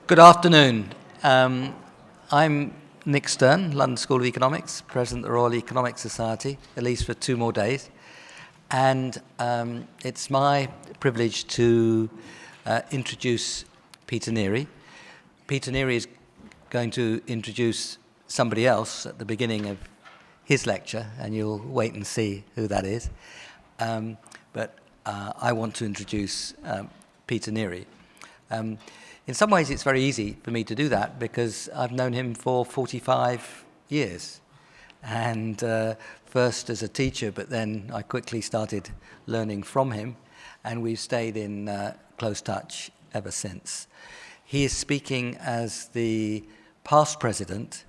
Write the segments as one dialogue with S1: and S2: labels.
S1: Good afternoon. I'm Nick Stern, London School of Economics, President of the Royal Economic Society, at least for 2 more days. And it's my privilege to introduce Peter Neary. Peter Neary is going to introduce somebody else at the beginning of his lecture, and you'll wait and see who that is. But I want to introduce Peter Neary. In some ways, it's very easy for me to do that because I've known him for 45 years. And first as a teacher, but then I quickly started learning from him, and we've stayed in close touch ever since. He is speaking as the past president.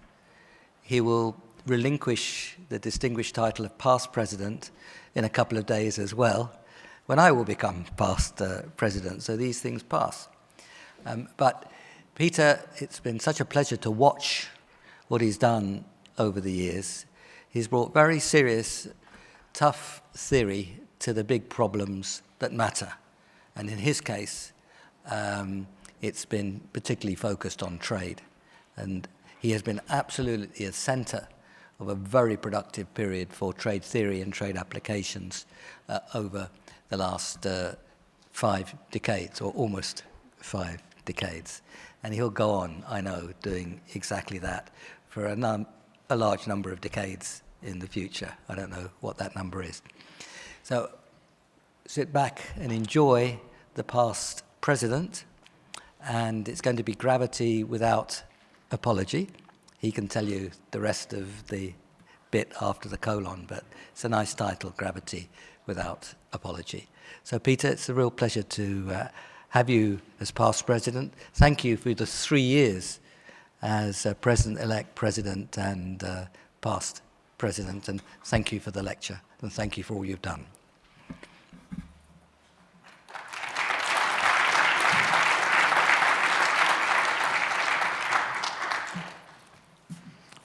S1: He will relinquish the distinguished title of past president in a couple of days as well, when I will become past president, so these things pass. But Peter, it's been such a pleasure to watch what he's done over the years. He's brought very serious, tough theory to the big problems that matter. And in his case, it's been particularly focused on trade. And he has been absolutely at the center of a very productive period for trade theory and trade applications over the last 5 decades, or almost 5 decades. And he'll go on, I know, doing exactly that for a large number of decades in the future. I don't know what that number is. So sit back and enjoy the past president, and it's going to be gravity without apology. He can tell you the rest of the bit after the colon, but it's a nice title, Gravity Without Apology. So Peter, it's a real pleasure to have you as past president. Thank you for the 3 years as president-elect, president, and past president, and thank you for the lecture, and thank you for all you've done.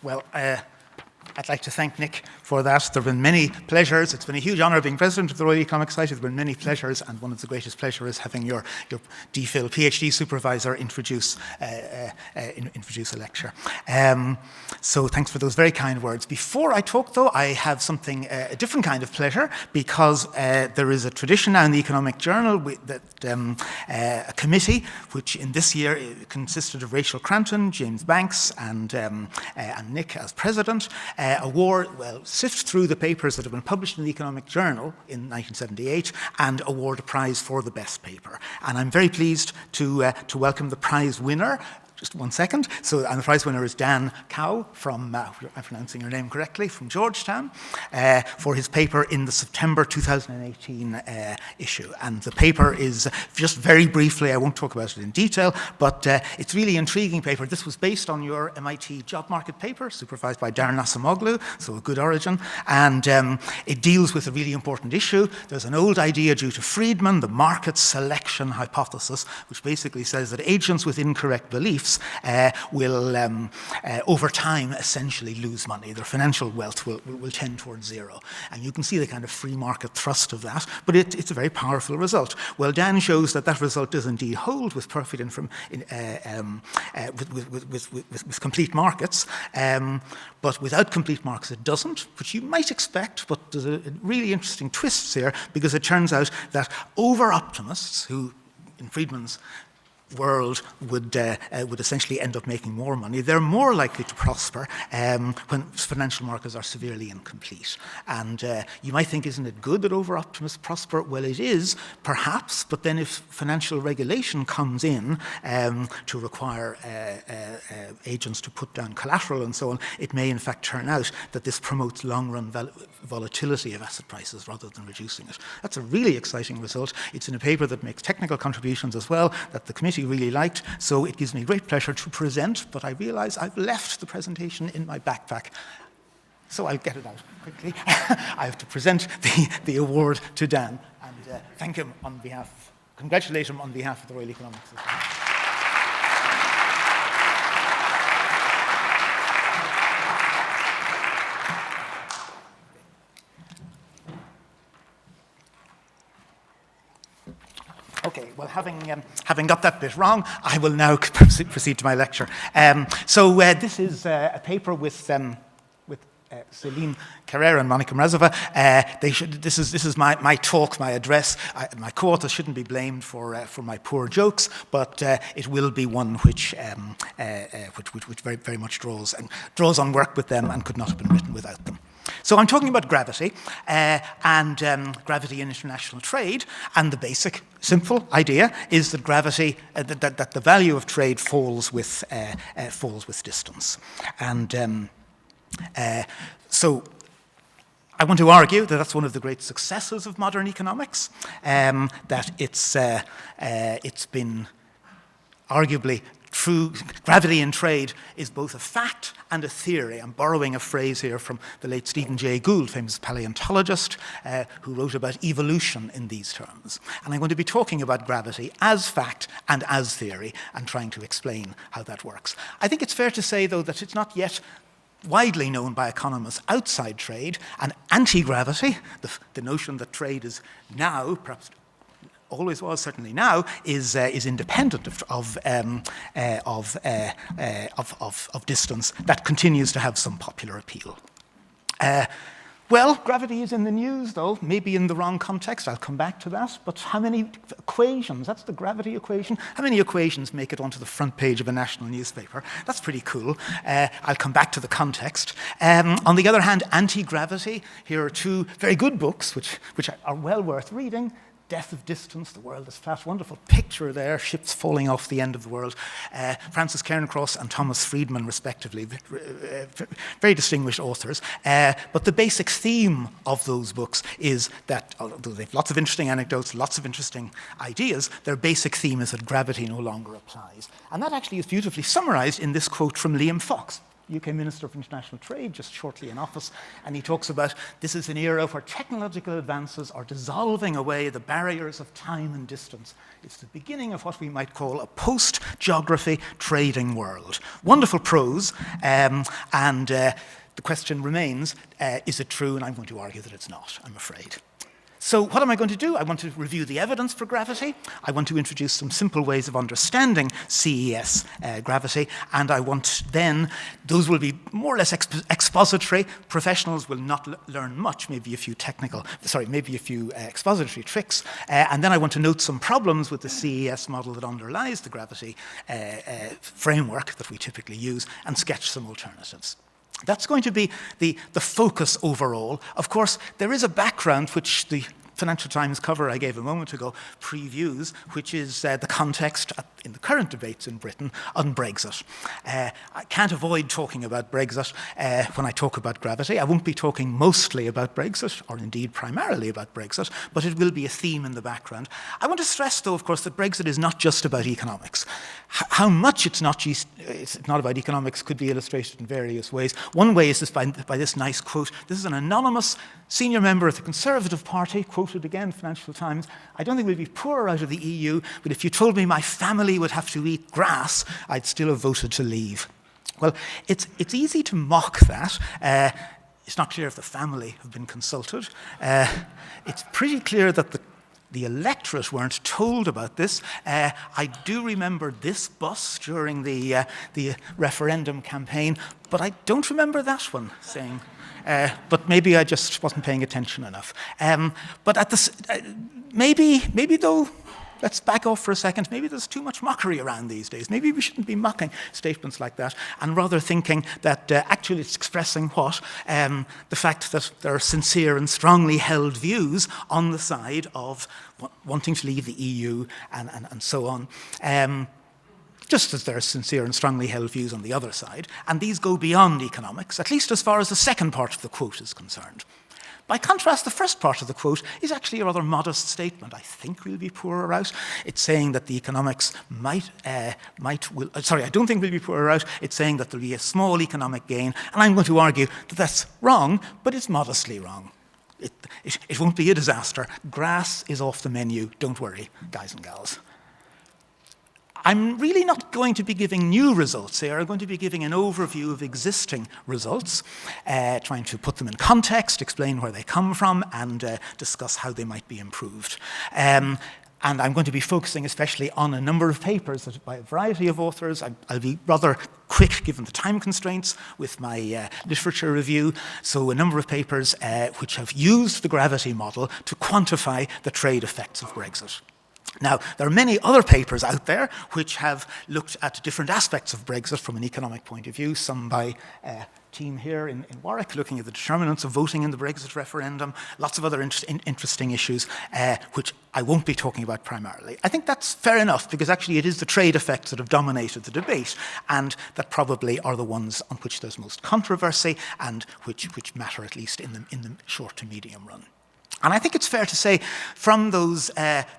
S2: Well, I'd like to thank Nick for that. There have been many pleasures. It's been a huge honour being president of the Royal Economic Society. There have been many pleasures, and one of the greatest pleasures is having your DPhil PhD supervisor introduce a lecture. So thanks for those very kind words. Before I talk, though, I have something, a different kind of pleasure, because there is a tradition now in the Economic Journal that a committee, which in this year consisted of Rachel Crampton, James Banks, and Nick as president, sift through the papers that have been published in the Economic Journal in 1978 and award a prize for the best paper. And I'm very pleased to welcome the prize winner. Just 1 second. And the prize winner is Dan Cow from, if I'm pronouncing your name correctly, from Georgetown, for his paper in the September 2018 issue. And the paper is, just very briefly, I won't talk about it in detail, but it's really intriguing paper. This was based on your MIT job market paper, supervised by Darren Asamoglu, so a good origin. And it deals with a really important issue. There's an old idea due to Friedman, the market selection hypothesis, which basically says that agents with incorrect beliefs will, over time, essentially lose money. Their financial wealth will tend towards zero. And you can see the kind of free market thrust of that, but it's a very powerful result. Well, Dan shows that result does indeed hold with perfect with complete markets, but without complete markets it doesn't, which you might expect, but there's a really interesting twist here, because it turns out that over-optimists, who in Friedman's world would essentially end up making more money, they're more likely to prosper when financial markets are severely incomplete. And you might think, isn't it good that over-optimists prosper? Well, it is, perhaps, but then if financial regulation comes in to require agents to put down collateral and so on, it may in fact turn out that this promotes long-run volatility of asset prices rather than reducing it. That's a really exciting result. It's in a paper that makes technical contributions as well, that the committee really liked, so it gives me great pleasure to present, but I realize I've left the presentation in my backpack, so I'll get it out quickly. I have to present the award to Dan and thank him congratulate him on behalf of the Royal Economic Society. Okay, well, having got that bit wrong, I will now proceed to my lecture. This is a paper with Celine Carrera and Monica Mrazova. This is my talk, my address. My co-authors shouldn't be blamed for my poor jokes, but it will be one which very, very much draws on work with them and could not have been written without them. So I'm talking about gravity and gravity in international trade, and the basic, simple idea is that gravity, that the value of trade falls with distance, and so I want to argue that that's one of the great successes of modern economics, that it's been arguably true. Gravity in trade is both a fact and a theory. I'm borrowing a phrase here from the late Stephen Jay Gould, famous paleontologist, who wrote about evolution in these terms. And I'm going to be talking about gravity as fact and as theory and trying to explain how that works. I think it's fair to say, though, that it's not yet widely known by economists outside trade, and anti-gravity, the notion that trade is now, perhaps always was, certainly now, is independent of distance. That continues to have some popular appeal. Well, gravity is in the news, though, maybe in the wrong context. I'll come back to that. But how many equations? That's the gravity equation. How many equations make it onto the front page of a national newspaper? That's pretty cool. I'll come back to the context. On the other hand, anti-gravity. Here are two very good books, which are well worth reading. Death of Distance, The World is Flat. Wonderful picture there, ships falling off the end of the world. Francis Cairncross and Thomas Friedman, respectively, very distinguished authors. But the basic theme of those books is that, although they have lots of interesting anecdotes, lots of interesting ideas, their basic theme is that gravity no longer applies. And that actually is beautifully summarized in this quote from Liam Fox, UK Minister for International Trade, just shortly in office, and he talks about this is an era where technological advances are dissolving away the barriers of time and distance. It's the beginning of what we might call a post-geography trading world. Wonderful prose, and the question remains, is it true? And I'm going to argue that it's not, I'm afraid. So what am I going to do? I want to review the evidence for gravity. I want to introduce some simple ways of understanding CES gravity. And I want then, those will be more or less expository. Professionals will not learn much, maybe a few expository tricks. And then I want to note some problems with the CES model that underlies the gravity framework that we typically use and sketch some alternatives. That's going to be the focus overall. Of course, there is a background which the Financial Times cover I gave a moment ago previews, which is the context in the current debates in Britain on Brexit. I can't avoid talking about Brexit when I talk about gravity. I won't be talking mostly about Brexit, or indeed primarily about Brexit, but it will be a theme in the background. I want to stress, though, of course, that Brexit is not just about economics. How much it's not about economics could be illustrated in various ways. One way is by this nice quote. This is an anonymous senior member of the Conservative Party, quoted again, Financial Times. I don't think we'll be poorer out of the EU, but if you told me my family would have to eat grass, I'd still have voted to leave. Well, it's easy to mock that. It's not clear if the family have been consulted. It's pretty clear that the electorate weren't told about this. I do remember this bus during the referendum campaign, but I don't remember that one saying. But maybe I just wasn't paying attention enough. But at this, maybe though, let's back off for a second. Maybe there's too much mockery around these days. Maybe we shouldn't be mocking statements like that, and rather thinking that actually it's expressing what? The fact that there are sincere and strongly held views on the side of wanting to leave the EU and so on. Just as there are sincere and strongly held views on the other side, and these go beyond economics, at least as far as the second part of the quote is concerned. By contrast, the first part of the quote is actually a rather modest statement. I think we'll be poorer out. It's saying that the economics I don't think we'll be poorer out. It's saying that there'll be a small economic gain, and I'm going to argue that that's wrong, but it's modestly wrong. It won't be a disaster. Grass is off the menu. Don't worry, guys and gals. I'm really not going to be giving new results here. I'm going to be giving an overview of existing results, trying to put them in context, explain where they come from, and discuss how they might be improved. And I'm going to be focusing especially on a number of papers that by a variety of authors. I'll be rather quick given the time constraints with my literature review. So a number of papers which have used the gravity model to quantify the trade effects of Brexit. Now, there are many other papers out there which have looked at different aspects of Brexit from an economic point of view, some by team here in Warwick looking at the determinants of voting in the Brexit referendum, lots of other interesting issues which I won't be talking about primarily. I think that's fair enough because actually it is the trade effects that have dominated the debate and that probably are the ones on which there's most controversy and which matter at least in the short to medium run. And I think it's fair to say from those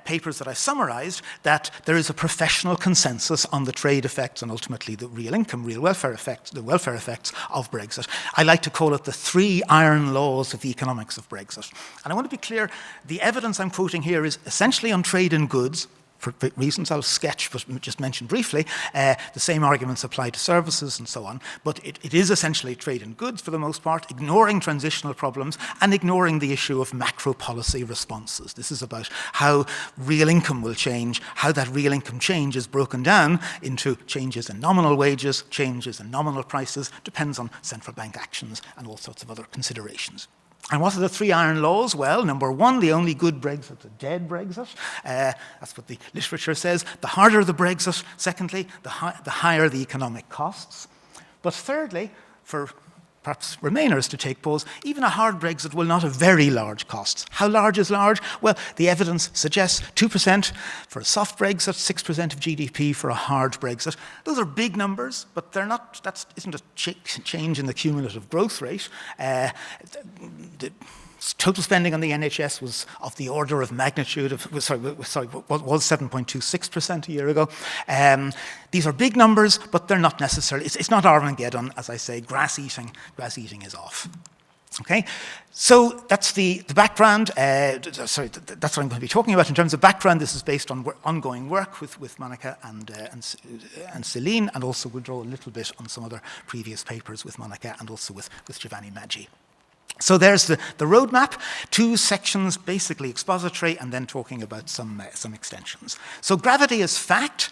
S2: papers that I've summarized that there is a professional consensus on the trade effects and ultimately the real income, real welfare effects, the welfare effects of Brexit. I like to call it the 3 iron laws of the economics of Brexit. And I want to be clear, the evidence I'm quoting here is essentially on trade in goods, for reasons I'll sketch but just mention briefly. The same arguments apply to services and so on, but it is essentially trade in goods for the most part, ignoring transitional problems and ignoring the issue of macro policy responses. This is about how real income will change, how that real income change is broken down into changes in nominal wages, changes in nominal prices, depends on central bank actions and all sorts of other considerations. And what are the 3 iron laws? Well, number 1, the only good Brexit, a dead Brexit. That's what the literature says. The harder the Brexit. Secondly, the higher the economic costs. But thirdly, for perhaps Remainers to take pause, even a hard Brexit will not have very large costs. How large is large? Well, the evidence suggests 2% for a soft Brexit, 6% of GDP for a hard Brexit. Those are big numbers, but they're not. That isn't a change in the cumulative growth rate. The total spending on the NHS was of the order of magnitude of, was 7.26% a year ago. These are big numbers, but they're not necessarily, it's not Armageddon, as I say, grass eating is off. Okay, so that's the background. That's what I'm going to be talking about in terms of background. This is based on ongoing work with Monica and Celine, and also we'll draw a little bit on some other previous papers with Monica and also with Giovanni Maggi. So there's the roadmap, 2 sections, basically expository, and then talking about some extensions. So gravity is fact.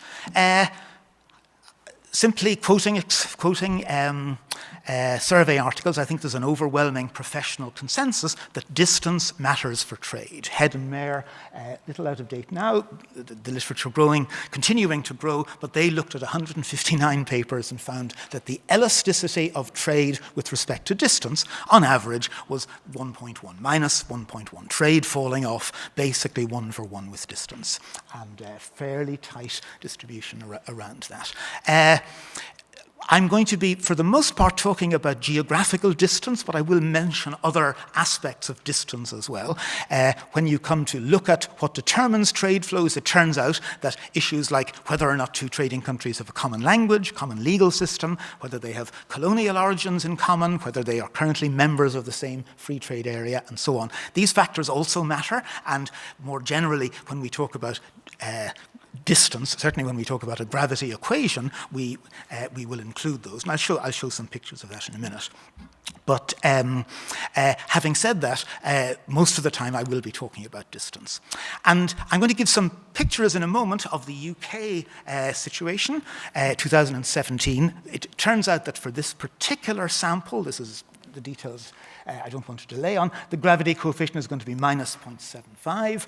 S2: Simply quoting survey articles, I think there's an overwhelming professional consensus that distance matters for trade. Head and Mayer, little out of date now, the literature continuing to grow, but they looked at 159 papers and found that the elasticity of trade with respect to distance, on average, was 1.1, minus 1.1. Trade falling off, basically 1 for 1 with distance, and fairly tight distribution around that. I'm going to be, for the most part, talking about geographical distance, but I will mention other aspects of distance as well. When you come to look at what determines trade flows, it turns out that issues like whether or not 2 trading countries have a common language, common legal system, whether they have colonial origins in common, whether they are currently members of the same free trade area, and so on. These factors also matter, and more generally, when we talk about distance, certainly when we talk about a gravity equation, we will include those. And I'll show some pictures of that in a minute. But having said that, most of the time I will be talking about distance. And I'm going to give some pictures in a moment of the UK situation, 2017. It turns out that for this particular sample, this is the details I don't want to delay on, the gravity coefficient is going to be minus 0.75.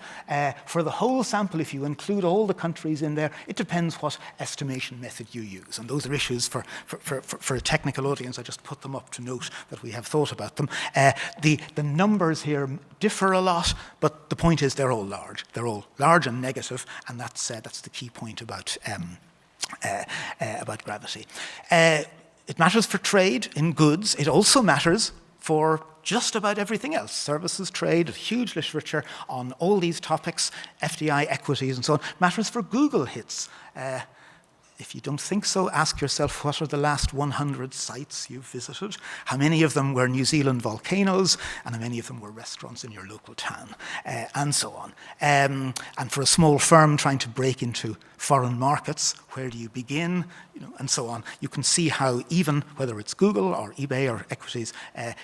S2: For the whole sample, if you include all the countries in there, it depends what estimation method you use. And those are issues for a technical audience. I just put them up to note that we have thought about them. The numbers here differ a lot, but the point is they're all large. They're all large and negative, and that's the key point about gravity. It matters for trade in goods. It also matters for just about everything else. Services, trade, huge literature on all these topics, FDI, equities, and so on. Matters for Google hits. If you don't think so, ask yourself, what are the last 100 sites you've visited? How many of them were New Zealand volcanoes? And how many of them were restaurants in your local town? And so on. And for a small firm trying to break into foreign markets, where do you begin? And so on. You can see how even whether it's Google or eBay or equities,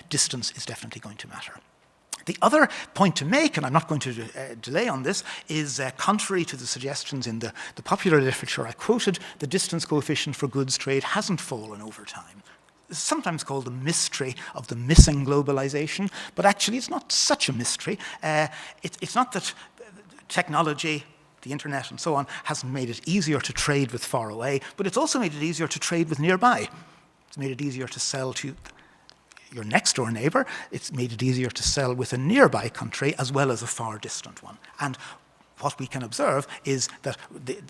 S2: distance is definitely going to matter. The other point to make, and I'm not going to delay on this, is contrary to the suggestions in the popular literature I quoted, the distance coefficient for goods trade hasn't fallen over time. It's sometimes called the mystery of the missing globalization, but actually it's not such a mystery. It's not that technology, the internet and so on, hasn't made it easier to trade with far away, but it's also made it easier to trade with nearby. It's made it easier to sell to your next door neighbor. It's made it easier to sell with a nearby country as well as a far distant one. And what we can observe is that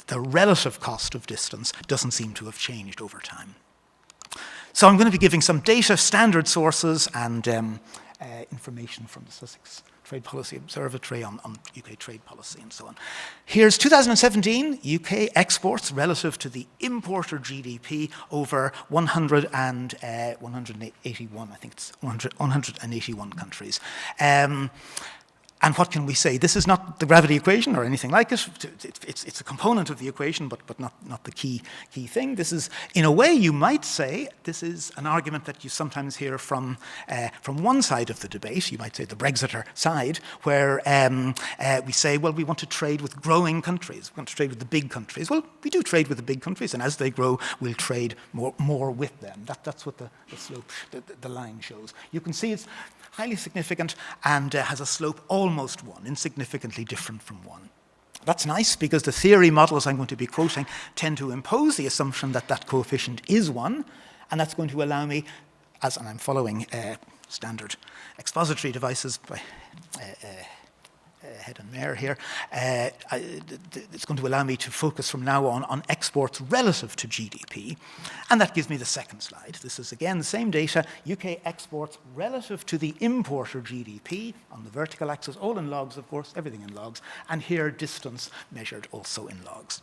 S2: the relative cost of distance doesn't seem to have changed over time. So I'm going to be giving some data, standard sources, and information from the Sussex Trade Policy Observatory on UK trade policy and so on. Here's 2017 UK exports relative to the importer GDP over 181, I think it's 181 countries. And what can we say? This is not the gravity equation or anything like it. It's a component of the equation, but not the key thing. This is, in a way, you might say, this is an argument that you sometimes hear from one side of the debate. You might say the Brexiter side, where we say, well, we want to trade with growing countries. We want to trade with the big countries. Well, we do trade with the big countries, and as they grow, we'll trade more with them. That's what the slope, the line shows. You can see it's highly significant and has a slope almost 1, insignificantly different from 1. That's nice because the theory models I'm going to be quoting tend to impose the assumption that that coefficient is 1, and that's going to allow me, and I'm following standard expository devices by Head and Mayor here, it's going to allow me to focus from now on exports relative to GDP. And that gives me the second slide. This is, again, the same data, UK exports relative to the importer GDP on the vertical axis, all in logs, of course, everything in logs, and here distance measured also in logs.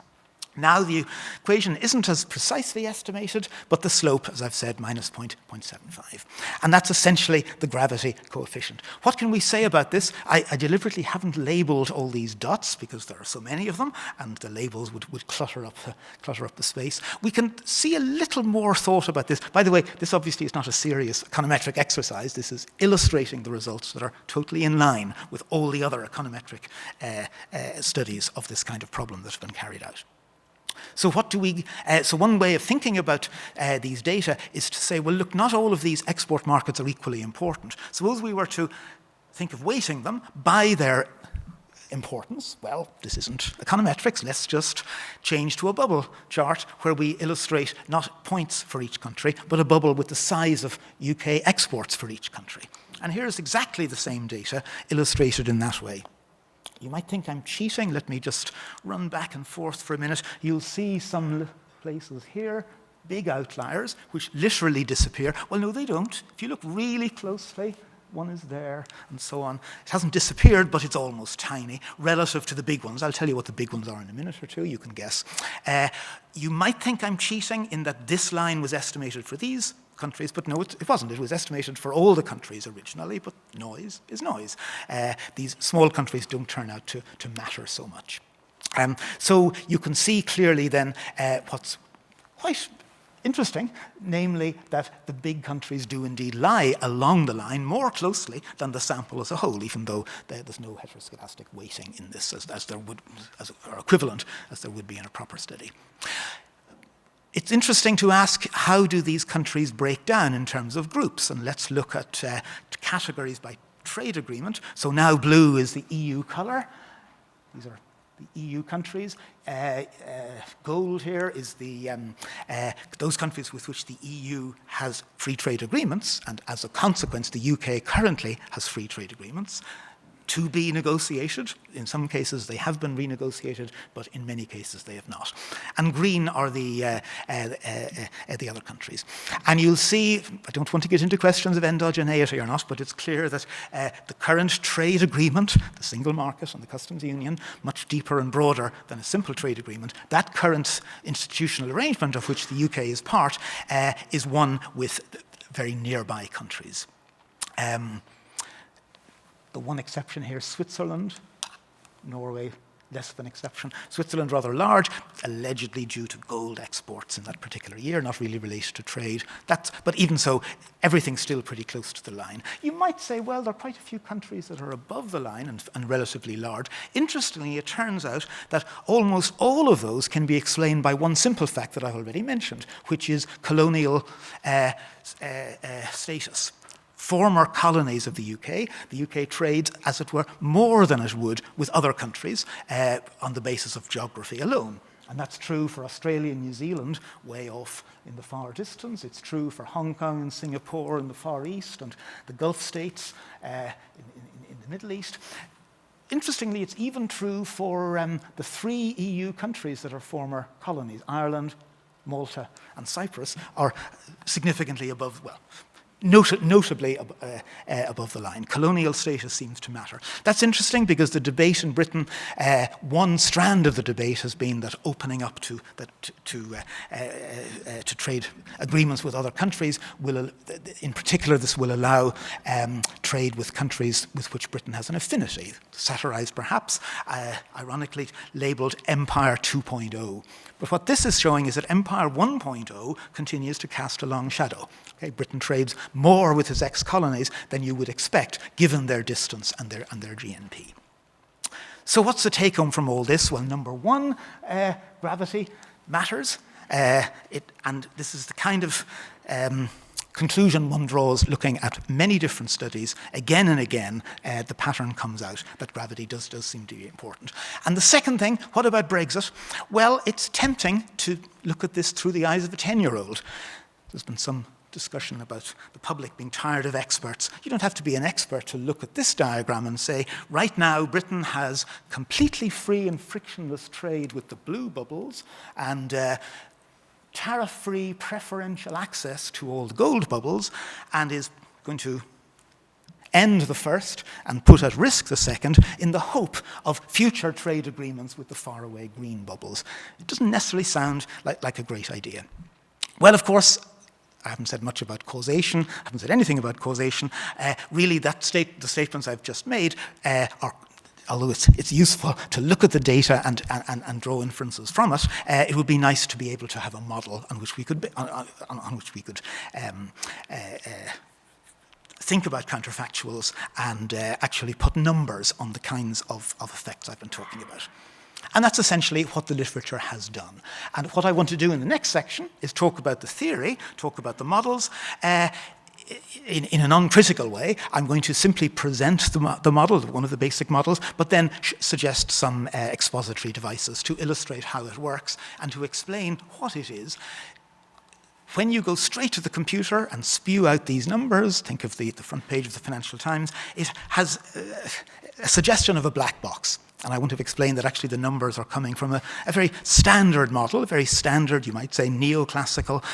S2: Now the equation isn't as precisely estimated, but the slope, as I've said, minus 0.75. And that's essentially the gravity coefficient. What can we say about this? I deliberately haven't labeled all these dots because there are so many of them, and the labels would clutter up the space. We can see a little more thought about this. By the way, this obviously is not a serious econometric exercise. This is illustrating the results that are totally in line with all the other econometric studies of this kind of problem that have been carried out. So so one way of thinking about these data is to say, well, look, not all of these export markets are equally important. Suppose we were to think of weighting them by their importance. Well, this isn't econometrics. Let's just change to a bubble chart where we illustrate not points for each country, but a bubble with the size of UK exports for each country. And here's exactly the same data illustrated in that way. You might think I'm cheating. Let me just run back and forth for a minute. You'll see some places here, big outliers, which literally disappear. Well, no, they don't. If you look really closely, one is there, and so on. It hasn't disappeared, but it's almost tiny relative to the big ones. I'll tell you what the big ones are in a minute or two. You can guess. You might think I'm cheating in that this line was estimated for these countries, but no, it wasn't. It was estimated for all the countries originally, but noise is noise. These small countries don't turn out to matter so much. So you can see clearly then what's quite interesting, namely that the big countries do indeed lie along the line more closely than the sample as a whole, even though there's no heteroscedastic weighting in this as there would, or equivalent as there would be in a proper study. It's interesting to ask, how do these countries break down in terms of groups? And let's look at categories by trade agreement. So now blue is the EU color. These are the EU countries. Gold here is those countries with which the EU has free trade agreements, and as a consequence, the UK currently has free trade agreements to be negotiated. In some cases, they have been renegotiated, but in many cases, they have not. And green are the other countries. And you'll see, I don't want to get into questions of endogeneity or not, but it's clear that the current trade agreement, the single market and the customs union, much deeper and broader than a simple trade agreement, that current institutional arrangement of which the UK is part, is one with very nearby countries. The one exception here, Switzerland, Norway, less of an exception. Switzerland rather large, allegedly due to gold exports in that particular year, not really related to trade. But even so, everything's still pretty close to the line. You might say, well, there are quite a few countries that are above the line and relatively large. Interestingly, it turns out that almost all of those can be explained by one simple fact that I've already mentioned, which is colonial status. Former colonies of the UK. The UK trades, as it were, more than it would with other countries on the basis of geography alone. And that's true for Australia and New Zealand, way off in the far distance. It's true for Hong Kong and Singapore in the Far East, and the Gulf states in the Middle East. Interestingly, it's even true for the 3 EU countries that are former colonies. Ireland, Malta, and Cyprus are significantly above, well, notably above the line. Colonial status seems to matter. That's interesting because the debate in Britain, one strand of the debate has been that opening up to trade agreements with other countries will, in particular, this will allow trade with countries with which Britain has an affinity, satirized perhaps, ironically labeled Empire 2.0. But what this is showing is that Empire 1.0 continues to cast a long shadow. Okay, Britain trades more with its ex-colonies than you would expect, given their distance and their GNP. So what's the take-home from all this? Well, number one, gravity matters. And this is the kind of conclusion one draws looking at many different studies. Again and again, the pattern comes out that gravity does seem to be important. And the second thing, what about Brexit? Well, it's tempting to look at this through the eyes of a 10-year-old. There's been some discussion about the public being tired of experts. You don't have to be an expert to look at this diagram and say, right now, Britain has completely free and frictionless trade with the blue bubbles and tariff-free preferential access to all the gold bubbles, and is going to end the first and put at risk the second in the hope of future trade agreements with the faraway green bubbles. It doesn't necessarily sound like a great idea. Well, of course, I haven't said much about causation. I haven't said anything about causation. Really, the statements I've just made are, although it's useful to look at the data and draw inferences from it, it would be nice to be able to have a model on which we could think about counterfactuals and actually put numbers on the kinds of effects I've been talking about. And that's essentially what the literature has done. And what I want to do in the next section is talk about the theory, talk about the models. In an uncritical way, I'm going to simply present the model, one of the basic models, but then suggest some expository devices to illustrate how it works and to explain what it is. When you go straight to the computer and spew out these numbers, think of the front page of the Financial Times, it has a suggestion of a black box. And I want to explain that actually the numbers are coming from a very standard model, a very standard, you might say, neoclassical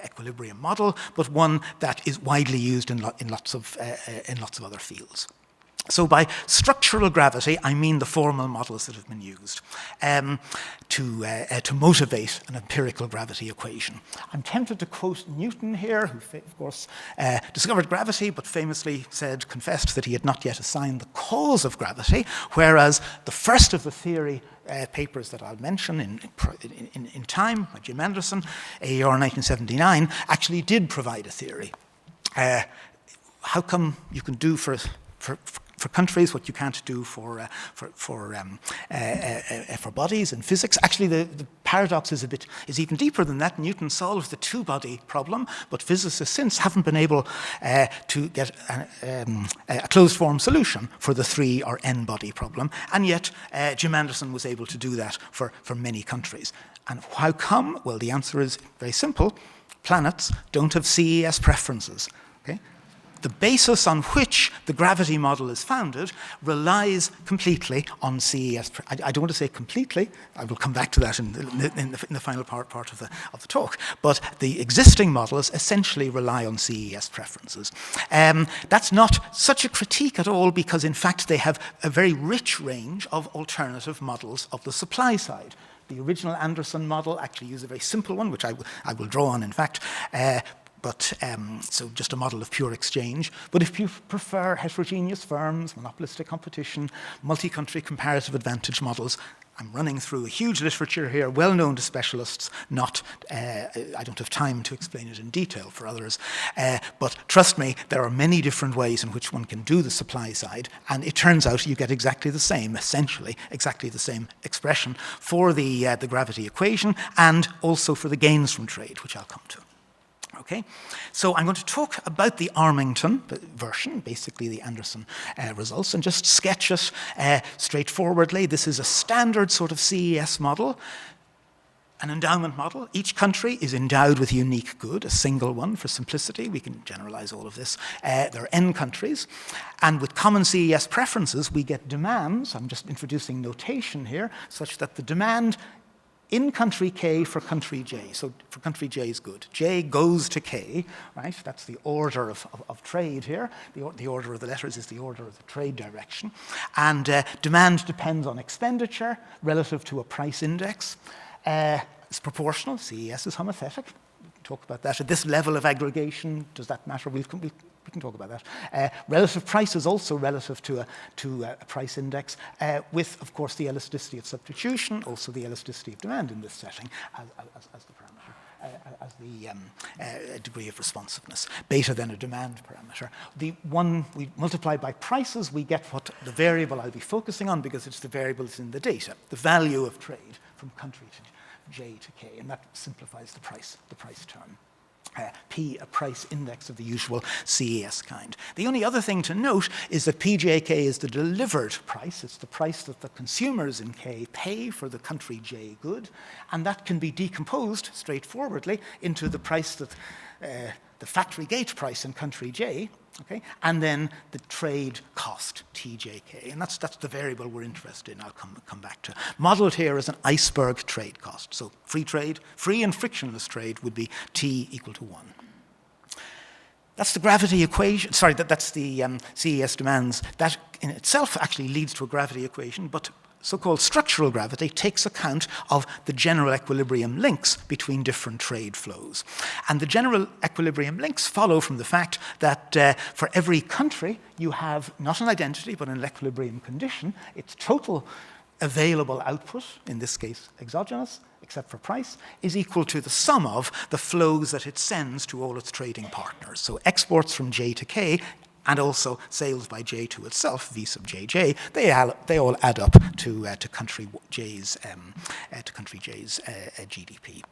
S2: equilibrium model, but one that is widely used in lots of other fields. So by structural gravity, I mean the formal models that have been used to motivate an empirical gravity equation. I'm tempted to quote Newton here, who, of course, discovered gravity, but famously confessed that he had not yet assigned the cause of gravity, whereas the first of the theory papers that I'll mention in time, by Jim Anderson, AER 1979, actually did provide a theory. How come you can do for countries what you can't do for bodies in physics? Actually, the paradox is even deeper than that. Newton solved the two-body problem, but physicists since haven't been able to get a closed-form solution for the 3 or n-body problem, and yet Jim Anderson was able to do that for many countries. And how come? Well, the answer is very simple. Planets don't have CES preferences. Okay? The basis on which the gravity model is founded relies completely on CES. I don't want to say completely. I will come back to that in the final part of the talk. But the existing models essentially rely on CES preferences. That's not such a critique at all, because in fact they have a very rich range of alternative models of the supply side. The original Anderson model actually used a very simple one, which I will draw on, in fact, So just a model of pure exchange. But if you prefer heterogeneous firms, monopolistic competition, multi-country comparative advantage models, I'm running through a huge literature here, well known to specialists, I don't have time to explain it in detail for others, but trust me, there are many different ways in which one can do the supply side, and it turns out you get exactly the same, essentially, exactly the same expression for the gravity equation and also for the gains from trade, which I'll come to. Okay, so I'm going to talk about the Armington version, basically the Anderson results, and just sketch it straightforwardly. This is a standard sort of CES model, an endowment model. Each country is endowed with a unique good, a single one for simplicity. We can generalize all of this. There are n countries, and with common CES preferences, we get demands. I'm just introducing notation here, such that the demand in country K for country J. So for country J is good. J goes to K, right? That's the order of trade here. The order of the letters is the order of the trade direction. And demand depends on expenditure relative to a price index. It's proportional. CES is homothetic. We can talk about that. At this level of aggregation, does that matter? We can talk about that. Relative price is also relative to a price index, with, of course, the elasticity of substitution, also the elasticity of demand in this setting as the parameter, as the degree of responsiveness. Beta then a demand parameter. The one we multiply by prices, we get what the variable I'll be focusing on, because it's the variable that's in the data, the value of trade from country to J to K, and that simplifies the price term. P, a price index of the usual CES kind. The only other thing to note is that PJK is the delivered price. It's the price that the consumers in K pay for the country J good, and that can be decomposed straightforwardly into the price that the factory gate price in country J, okay, and then the trade cost, TJK, and that's the variable we're interested in. I'll come back to. Modeled here as an iceberg trade cost. So free and frictionless trade would be T equal to 1. That's the gravity equation. Sorry, that's the CES demands. That in itself actually leads to a gravity equation, but so-called structural gravity takes account of the general equilibrium links between different trade flows. And the general equilibrium links follow from the fact that for every country, you have not an identity, but an equilibrium condition. Its total available output, in this case exogenous, except for price, is equal to the sum of the flows that it sends to all its trading partners. So exports from J to K, and also sales by J to itself, V sub JJ, they all add up to country J's GDP.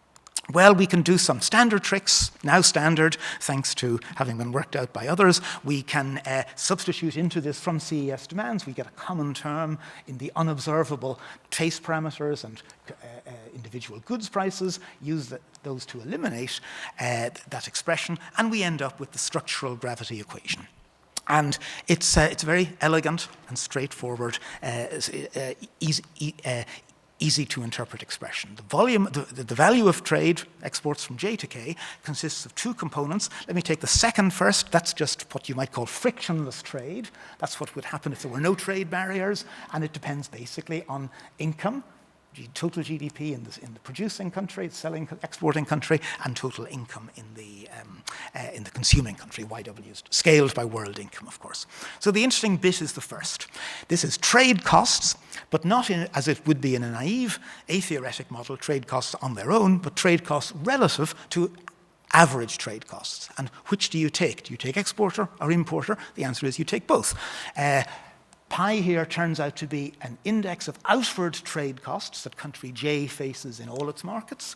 S2: Well, we can do some standard tricks, now standard, thanks to having been worked out by others. We can substitute into this from CES demands. We get a common term in the unobservable trace parameters and individual goods prices, use those to eliminate that expression, and we end up with the structural gravity equation. And it's very elegant and straightforward, easy to interpret expression. The value of trade, exports from J to K, consists of two components. Let me take the second first. That's just what you might call frictionless trade. That's what would happen if there were no trade barriers, and it depends basically on income, total GDP in the producing country, the exporting country, and total income in the consuming country, YW, scaled by world income, of course. So the interesting bit is the first. This is trade costs, but not as it would be in a naive, atheoretic model, trade costs on their own, but trade costs relative to average trade costs. And which do you take? Do you take exporter or importer? The answer is you take both. Pi here turns out to be an index of outward trade costs that country J faces in all its markets.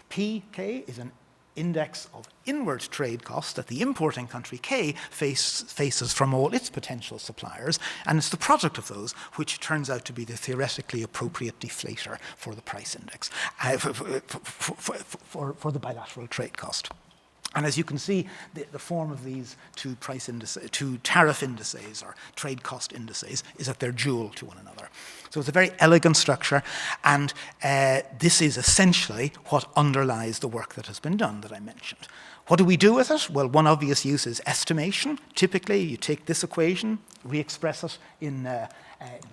S2: Pk is an index of inward trade costs that the importing country K faces from all its potential suppliers, and it's the product of those which turns out to be the theoretically appropriate deflator for the price index, for the bilateral trade cost. And as you can see, the form of these two tariff indices or trade cost indices is that they're dual to one another. So it's a very elegant structure, and this is essentially what underlies the work that has been done that I mentioned. What do we do with it? Well, one obvious use is estimation. Typically, you take this equation, re-express it in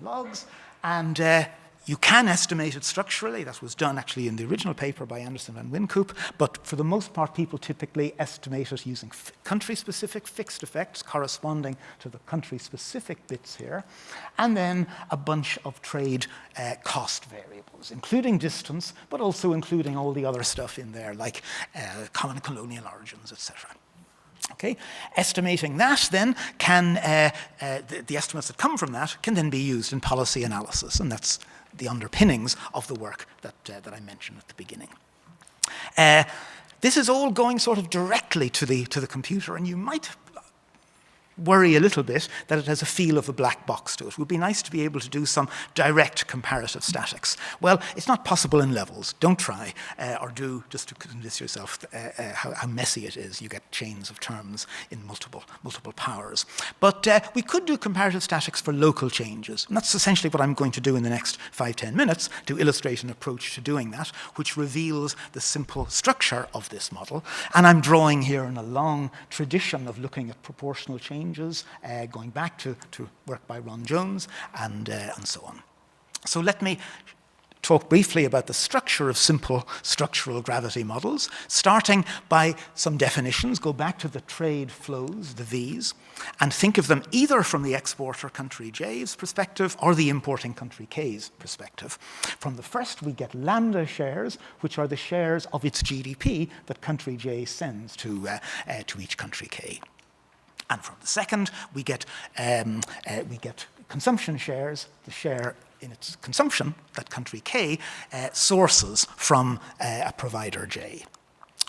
S2: logs, and You can estimate it structurally. That was done actually in the original paper by Anderson and Wincoop, but for the most part, people typically estimate it using country-specific fixed effects corresponding to the country-specific bits here, and then a bunch of trade cost variables, including distance, but also including all the other stuff in there, like common colonial origins, etc. Okay, estimating that then can, the estimates that come from that can then be used in policy analysis, and that's the underpinnings of the work that I mentioned at the beginning. This is all going sort of directly to the computer, and you might worry a little bit that it has a feel of a black box to it. It would be nice to be able to do some direct comparative statics. Well, it's not possible in levels. Don't try, or do just to convince yourself how messy it is. You get chains of terms in multiple powers. But we could do comparative statics for local changes. And that's essentially what I'm going to do in the next 5-10 minutes to illustrate an approach to doing that, which reveals the simple structure of this model. And I'm drawing here in a long tradition of looking at proportional changes, going back to work by Ron Jones and so on. So let me talk briefly about the structure of simple structural gravity models, starting by some definitions, go back to the trade flows, the V's, and think of them either from the exporter country J's perspective or the importing country K's perspective. From the first, we get lambda shares, which are the shares of its GDP that country J sends to each country K. And from the second, we get consumption shares, the share in its consumption that country K sources from a provider J.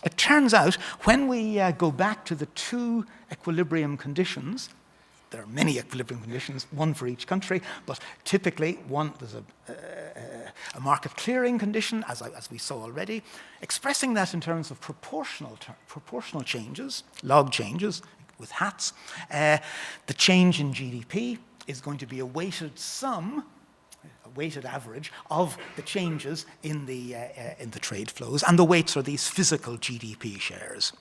S2: It turns out when we go back to the two equilibrium conditions, there are many equilibrium conditions, one for each country, but typically there's a market clearing condition, as we saw already. Expressing that in terms of proportional changes, log changes, with hats, the change in GDP is going to be a weighted sum, a weighted average of the changes in the trade flows, and the weights are these physical GDP shares.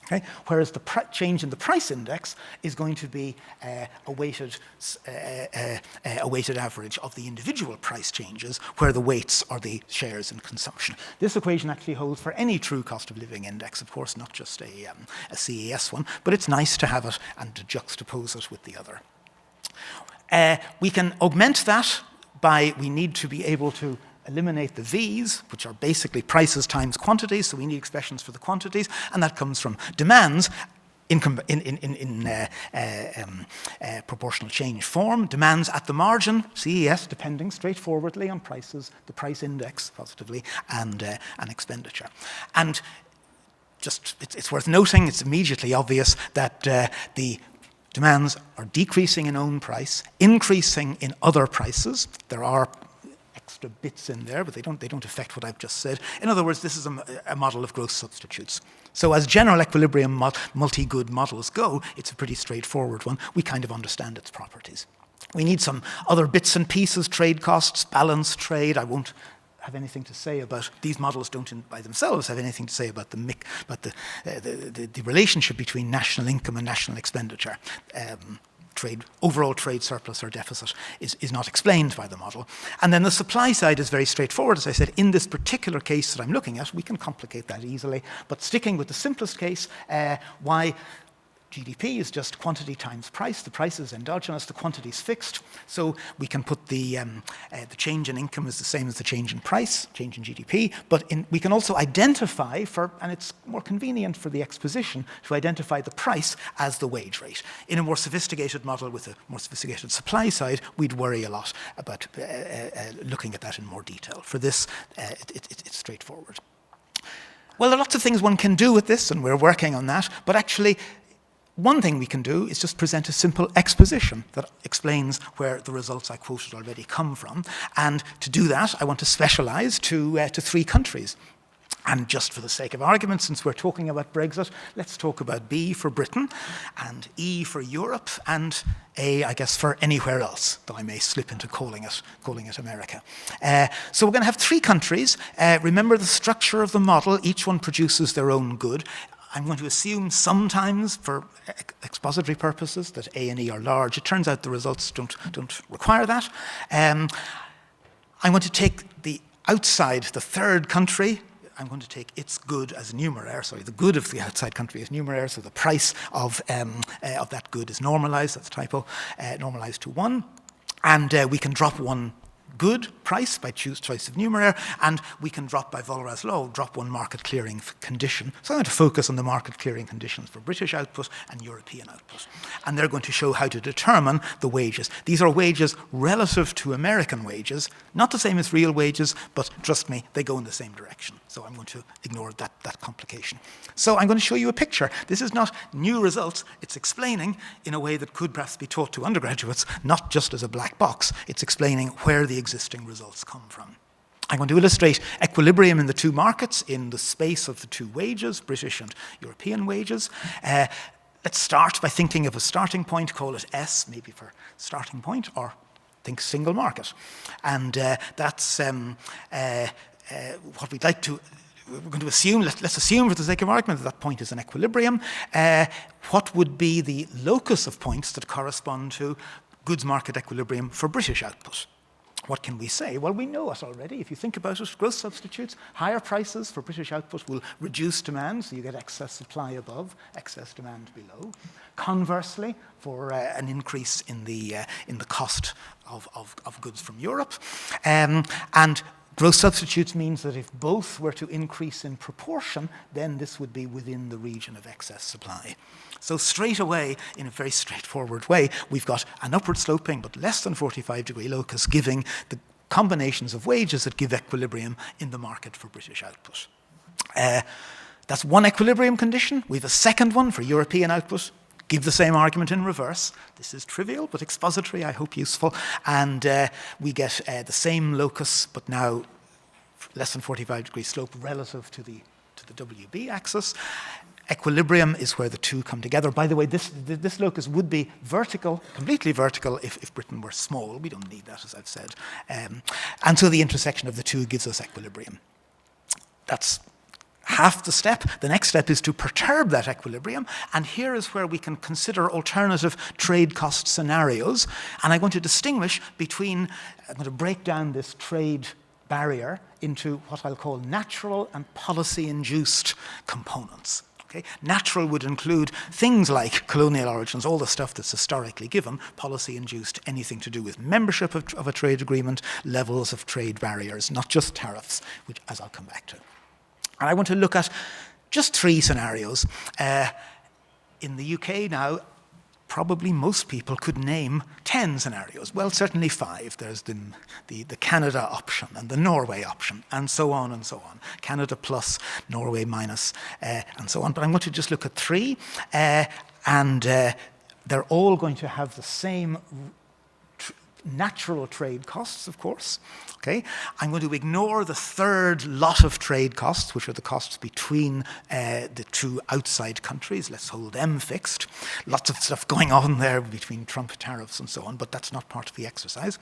S2: Okay? Whereas the change in the price index is going to be a weighted average of the individual price changes, where the weights are the shares in consumption. This equation actually holds for any true cost of living index, of course, not just a CES one, but it's nice to have it and to juxtapose it with the other. We can augment that by, we need to be able to eliminate the V's, which are basically prices times quantities, so we need expressions for the quantities, and that comes from demands in proportional change form. Demands at the margin, CES, depending straightforwardly on prices, the price index, positively, and expenditure. And just, it's worth noting, it's immediately obvious that the demands are decreasing in own price, increasing in other prices. There are extra bits in there, but they don't affect what I've just said. In other words, this is a model of gross substitutes. So as general equilibrium multi-good models go, it's a pretty straightforward one. We kind of understand its properties. We need some other bits and pieces, trade costs, balance trade. I won't have anything to say about, these models don't by themselves have anything to say about the relationship between national income and national expenditure. Overall trade surplus or deficit is not explained by the model. And then the supply side is very straightforward. As I said, in this particular case that I'm looking at, we can complicate that easily. But sticking with the simplest case, why GDP is just quantity times price. The price is endogenous, the quantity is fixed. So we can put the change in income is the same as the change in price, change in GDP. But we can also identify and it's more convenient for the exposition to identify the price as the wage rate. In a more sophisticated model with a more sophisticated supply side, we'd worry a lot about looking at that in more detail. For this, it's straightforward. Well, there are lots of things one can do with this, and we're working on that. But actually, one thing we can do is just present a simple exposition that explains where the results I quoted already come from. And to do that, I want to specialize to 3 countries. And just for the sake of argument, since we're talking about Brexit, let's talk about B for Britain, and E for Europe, and A, I guess, for anywhere else, though I may slip into calling it America. So we're going to have 3 countries. Remember the structure of the model. Each one produces their own good. I'm going to assume sometimes, for expository purposes, that A and E are large. It turns out the results don't require that. I'm going to take the outside, the third country. I'm going to take its good as numeraire, the good of the outside country as numeraire, so the price of that good is normalized, that's a typo, normalized to 1. And we can drop one good price by choice of numeraire, and we can drop by Walras law, drop one market clearing condition. So I'm going to focus on the market clearing conditions for British output and European output. And they're going to show how to determine the wages. These are wages relative to American wages, not the same as real wages, but trust me, they go in the same direction. So I'm going to ignore that complication. So I'm going to show you a picture. This is not new results. It's explaining in a way that could perhaps be taught to undergraduates, not just as a black box. It's explaining where the existing results come from. I'm going to illustrate equilibrium in the two markets in the space of the two wages, British and European wages. Let's start by thinking of a starting point, call it S, maybe for starting point, or think single market. And that's what we'd like to, we're going to assume, let's assume for the sake of argument that point is an equilibrium. What would be the locus of points that correspond to goods market equilibrium for British output? What can we say? Well, we know it already. If you think about it, growth substitutes, higher prices for British output will reduce demand, so you get excess supply above, excess demand below. Conversely, for an increase in the cost of goods from Europe. And growth substitutes means that if both were to increase in proportion, then this would be within the region of excess supply. So straight away, in a very straightforward way, we've got an upward sloping but less than 45-degree locus giving the combinations of wages that give equilibrium in the market for British output. That's one equilibrium condition. We have a second one for European output. Give the same argument in reverse. This is trivial but expository, I hope useful. And we get the same locus but now less than 45-degree slope relative to the WB axis. Equilibrium is where the two come together. By the way, this locus would be vertical, completely vertical, if Britain were small. We don't need that, as I've said. And so the intersection of the two gives us equilibrium. That's half the step. The next step is to perturb that equilibrium. And here is where we can consider alternative trade cost scenarios. And I'm going to distinguish between, I'm going to break down this trade barrier into what I'll call natural and policy-induced components. Okay. Natural would include things like colonial origins, all the stuff that's historically given, policy-induced, anything to do with membership of a trade agreement, levels of trade barriers, not just tariffs, which, as I'll come back to. And I want to look at just 3 scenarios. In the UK now, probably most people could name 10 scenarios. Well, certainly 5. There's the Canada option and the Norway option, and so on and so on. Canada plus, Norway minus, and so on. But I'm going to just look at 3, and they're all going to have the same natural trade costs, of course. Okay, I'm going to ignore the third lot of trade costs, which are the costs between the two outside countries. Let's hold them fixed. Lots of stuff going on there between Trump tariffs and so on, but that's not part of the exercise.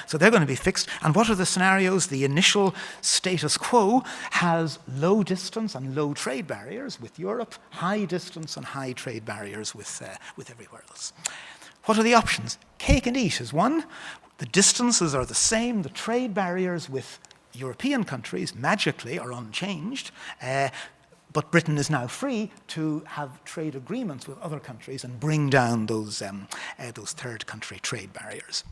S2: So they're going to be fixed. And what are the scenarios? The initial status quo has low distance and low trade barriers with Europe, high distance and high trade barriers with everywhere else. What are the options? Cake and eat is one. The distances are the same. The trade barriers with European countries magically are unchanged. But Britain is now free to have trade agreements with other countries and bring down those third country trade barriers.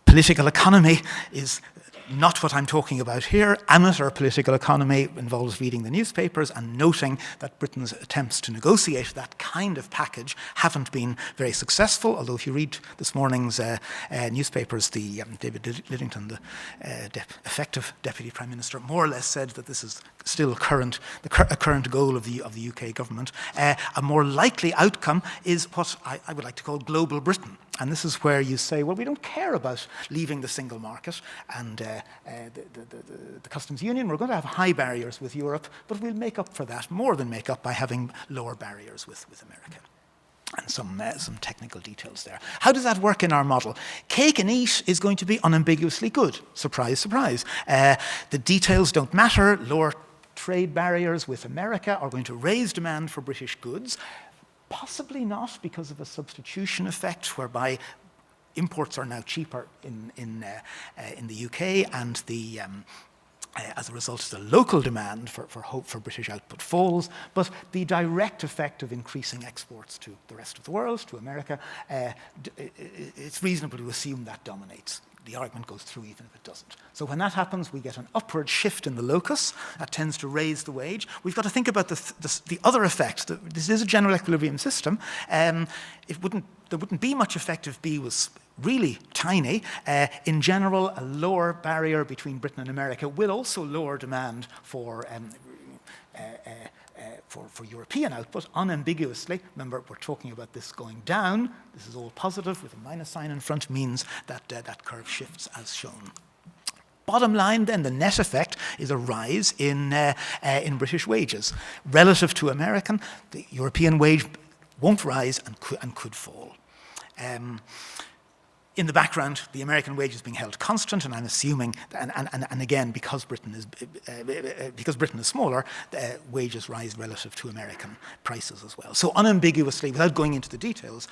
S2: Political economy is not what I'm talking about here. Amateur political economy involves reading the newspapers and noting that Britain's attempts to negotiate that kind of package haven't been very successful, although if you read this morning's newspapers, David Lidington, the effective Deputy Prime Minister, more or less said that this is still a current goal of the UK government. A more likely outcome is what I would like to call global Britain. And this is where you say, well, we don't care about leaving the single market and the customs union. We're going to have high barriers with Europe, but we'll make up for that, more than make up, by having lower barriers with America. And some technical details there. How does that work in our model? Cake and eat is going to be unambiguously good. Surprise, surprise. The details don't matter. Lower trade barriers with America are going to raise demand for British goods. Possibly not because of a substitution effect whereby imports are now cheaper in the UK, and as a result, the local demand for British output falls, but the direct effect of increasing exports to the rest of the world, to America, it's reasonable to assume that dominates. The argument goes through even if it doesn't. So when that happens, we get an upward shift in the locus. That tends to raise the wage. We've got to think about the other effect. This is a general equilibrium system. There wouldn't be much effect if B was really tiny. In general, a lower barrier between Britain and America will also lower demand for European output, unambiguously. Remember, we're talking about this going down. This is all positive with a minus sign in front, means that that curve shifts as shown. Bottom line, then, the net effect is a rise in British wages. Relative to American, the European wage won't rise and could fall. In the background, the American wage is being held constant, and I'm assuming, and again, because Britain is smaller, wages rise relative to American prices as well. So unambiguously, without going into the details,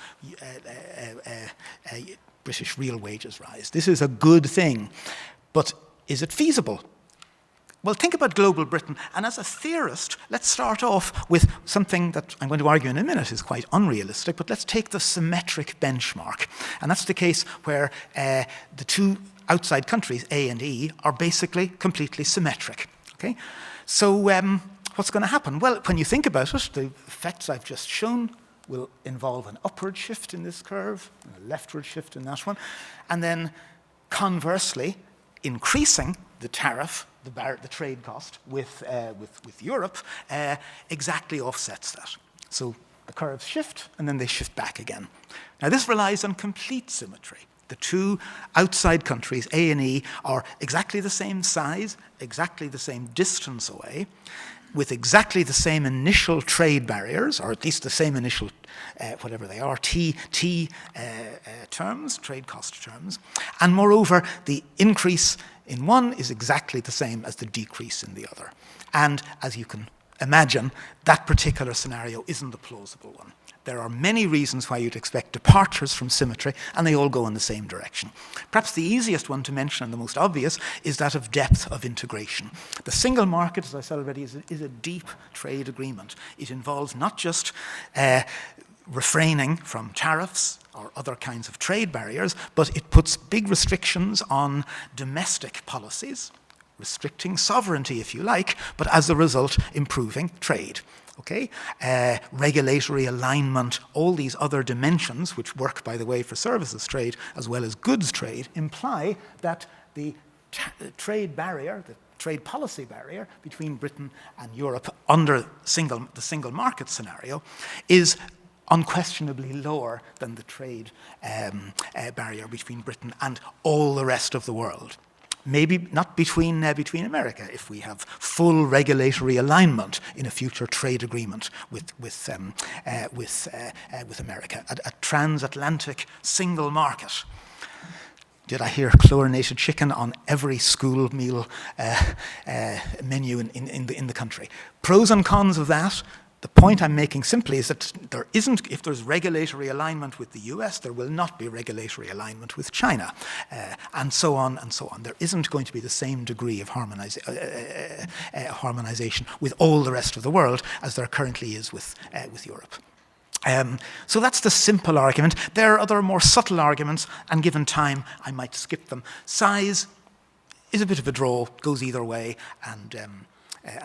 S2: British real wages rise. This is a good thing, but is it feasible? Well, think about global Britain, and as a theorist, let's start off with something that I'm going to argue in a minute is quite unrealistic, but let's take the symmetric benchmark. And that's the case where the two outside countries, A and E, are basically completely symmetric. Okay? So what's going to happen? Well, when you think about it, the effects I've just shown will involve an upward shift in this curve, and a leftward shift in that one, and then conversely, increasing the tariff, the trade cost with Europe, exactly offsets that. So the curves shift, and then they shift back again. Now, this relies on complete symmetry. The two outside countries, A and E, are exactly the same size, exactly the same distance away, with exactly the same initial trade barriers, or at least the same initial, whatever they are, terms, trade cost terms. And moreover, the increase in one is exactly the same as the decrease in the other. And as you can imagine, that particular scenario isn't a plausible one. There are many reasons why you'd expect departures from symmetry, and they all go in the same direction. Perhaps the easiest one to mention, and the most obvious, is that of depth of integration. The single market, as I said already, is a deep trade agreement. It involves not just refraining from tariffs or other kinds of trade barriers, but it puts big restrictions on domestic policies, restricting sovereignty, if you like, but as a result, improving trade. Okay? Regulatory alignment, all these other dimensions, which work, by the way, for services trade as well as goods trade, imply that the trade barrier, the trade policy barrier between Britain and Europe under the single market scenario is unquestionably lower than the trade barrier between Britain and all the rest of the world. Maybe not between America, if we have full regulatory alignment in a future trade agreement with America, a transatlantic single market. Did I hear chlorinated chicken on every school meal menu in the country? Pros and cons of that. The point I'm making simply is that if there's regulatory alignment with the US, there will not be regulatory alignment with China, and so on and so on. There isn't going to be the same degree of harmonization with all the rest of the world as there currently is with Europe. So that's the simple argument. There are other more subtle arguments, and given time, I might skip them. Size is a bit of a draw, goes either way, and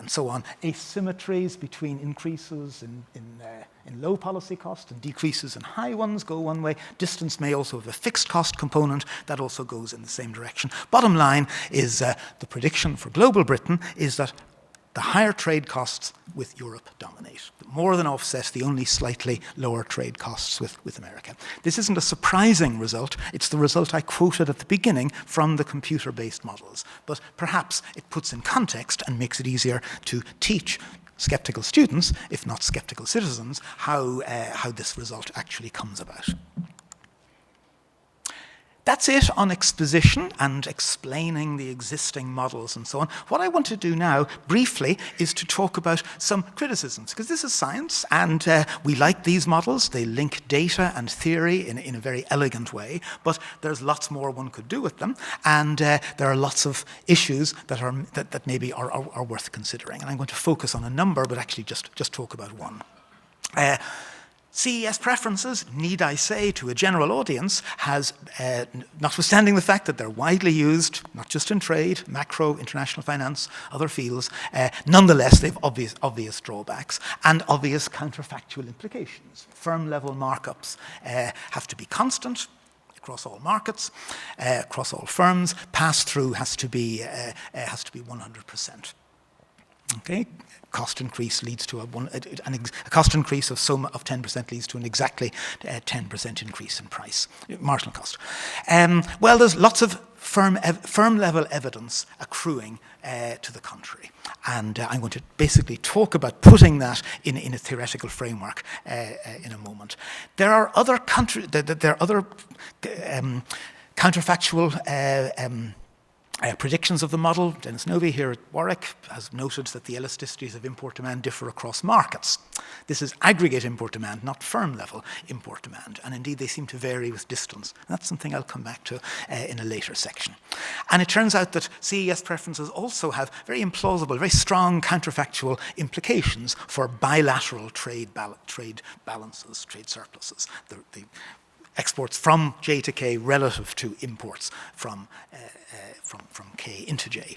S2: so on. Asymmetries between increases in low policy cost and decreases in high ones go one way. Distance may also have a fixed cost component that also goes in the same direction. Bottom line is the prediction for global Britain is that the higher trade costs with Europe dominate. More than offset the only slightly lower trade costs with America. This isn't a surprising result. It's the result I quoted at the beginning from the computer-based models. But perhaps it puts in context and makes it easier to teach skeptical students, if not skeptical citizens, how this result actually comes about. That's it on exposition and explaining the existing models and so on. What I want to do now, briefly, is to talk about some criticisms, because this is science, and we like these models. They link data and theory in a very elegant way, but there's lots more one could do with them, and there are lots of issues that maybe are worth considering. And I'm going to focus on a number, but actually just talk about one. CES preferences, need I say, to a general audience, has, notwithstanding the fact that they're widely used, not just in trade, macro, international finance, other fields, nonetheless, they've obvious drawbacks and obvious counterfactual implications. Firm-level markups have to be constant across all markets, across all firms. Pass-through has to be 100%. Okay, cost increase leads to a cost increase of 10% leads to an exactly 10% increase in price, marginal cost. Well, there's lots of firm level evidence accruing to the contrary, and I'm going to basically talk about putting that in a theoretical framework in a moment. There are other counterfactual predictions of the model. Dennis Novy here at Warwick has noted that the elasticities of import-demand differ across markets. This is aggregate import-demand, not firm-level import-demand, and indeed they seem to vary with distance. That's something I'll come back to in a later section. And it turns out that CES preferences also have very implausible, very strong counterfactual implications for bilateral trade balances, trade surpluses. The exports from J to K relative to imports from K into J.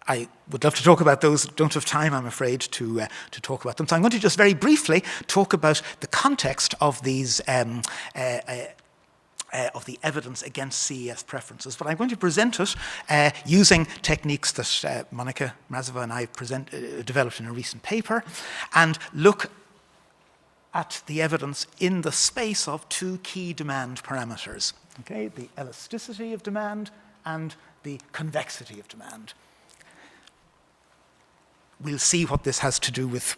S2: I would love to talk about those, don't have time, I'm afraid, to talk about them. So I'm going to just very briefly talk about the context of these of the evidence against CES preferences, but I'm going to present it using techniques that Monica Mrazova and I developed in a recent paper, and look at the evidence in the space of two key demand parameters, okay, the elasticity of demand and the convexity of demand. We'll see what this has to do with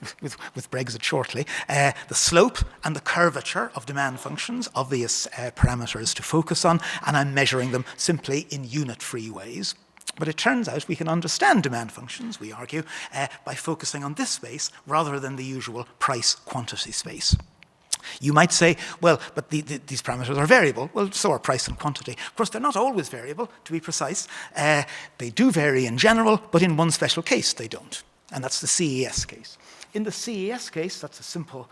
S2: Brexit shortly. The slope and the curvature of demand functions, obvious parameters to focus on, and I'm measuring them simply in unit-free ways. But it turns out we can understand demand functions, we argue, by focusing on this space rather than the usual price-quantity space. You might say, well, but these parameters are variable. Well, so are price and quantity. Of course, they're not always variable, to be precise. They do vary in general, but in one special case they don't. And that's the CES case. In the CES case, that's a simple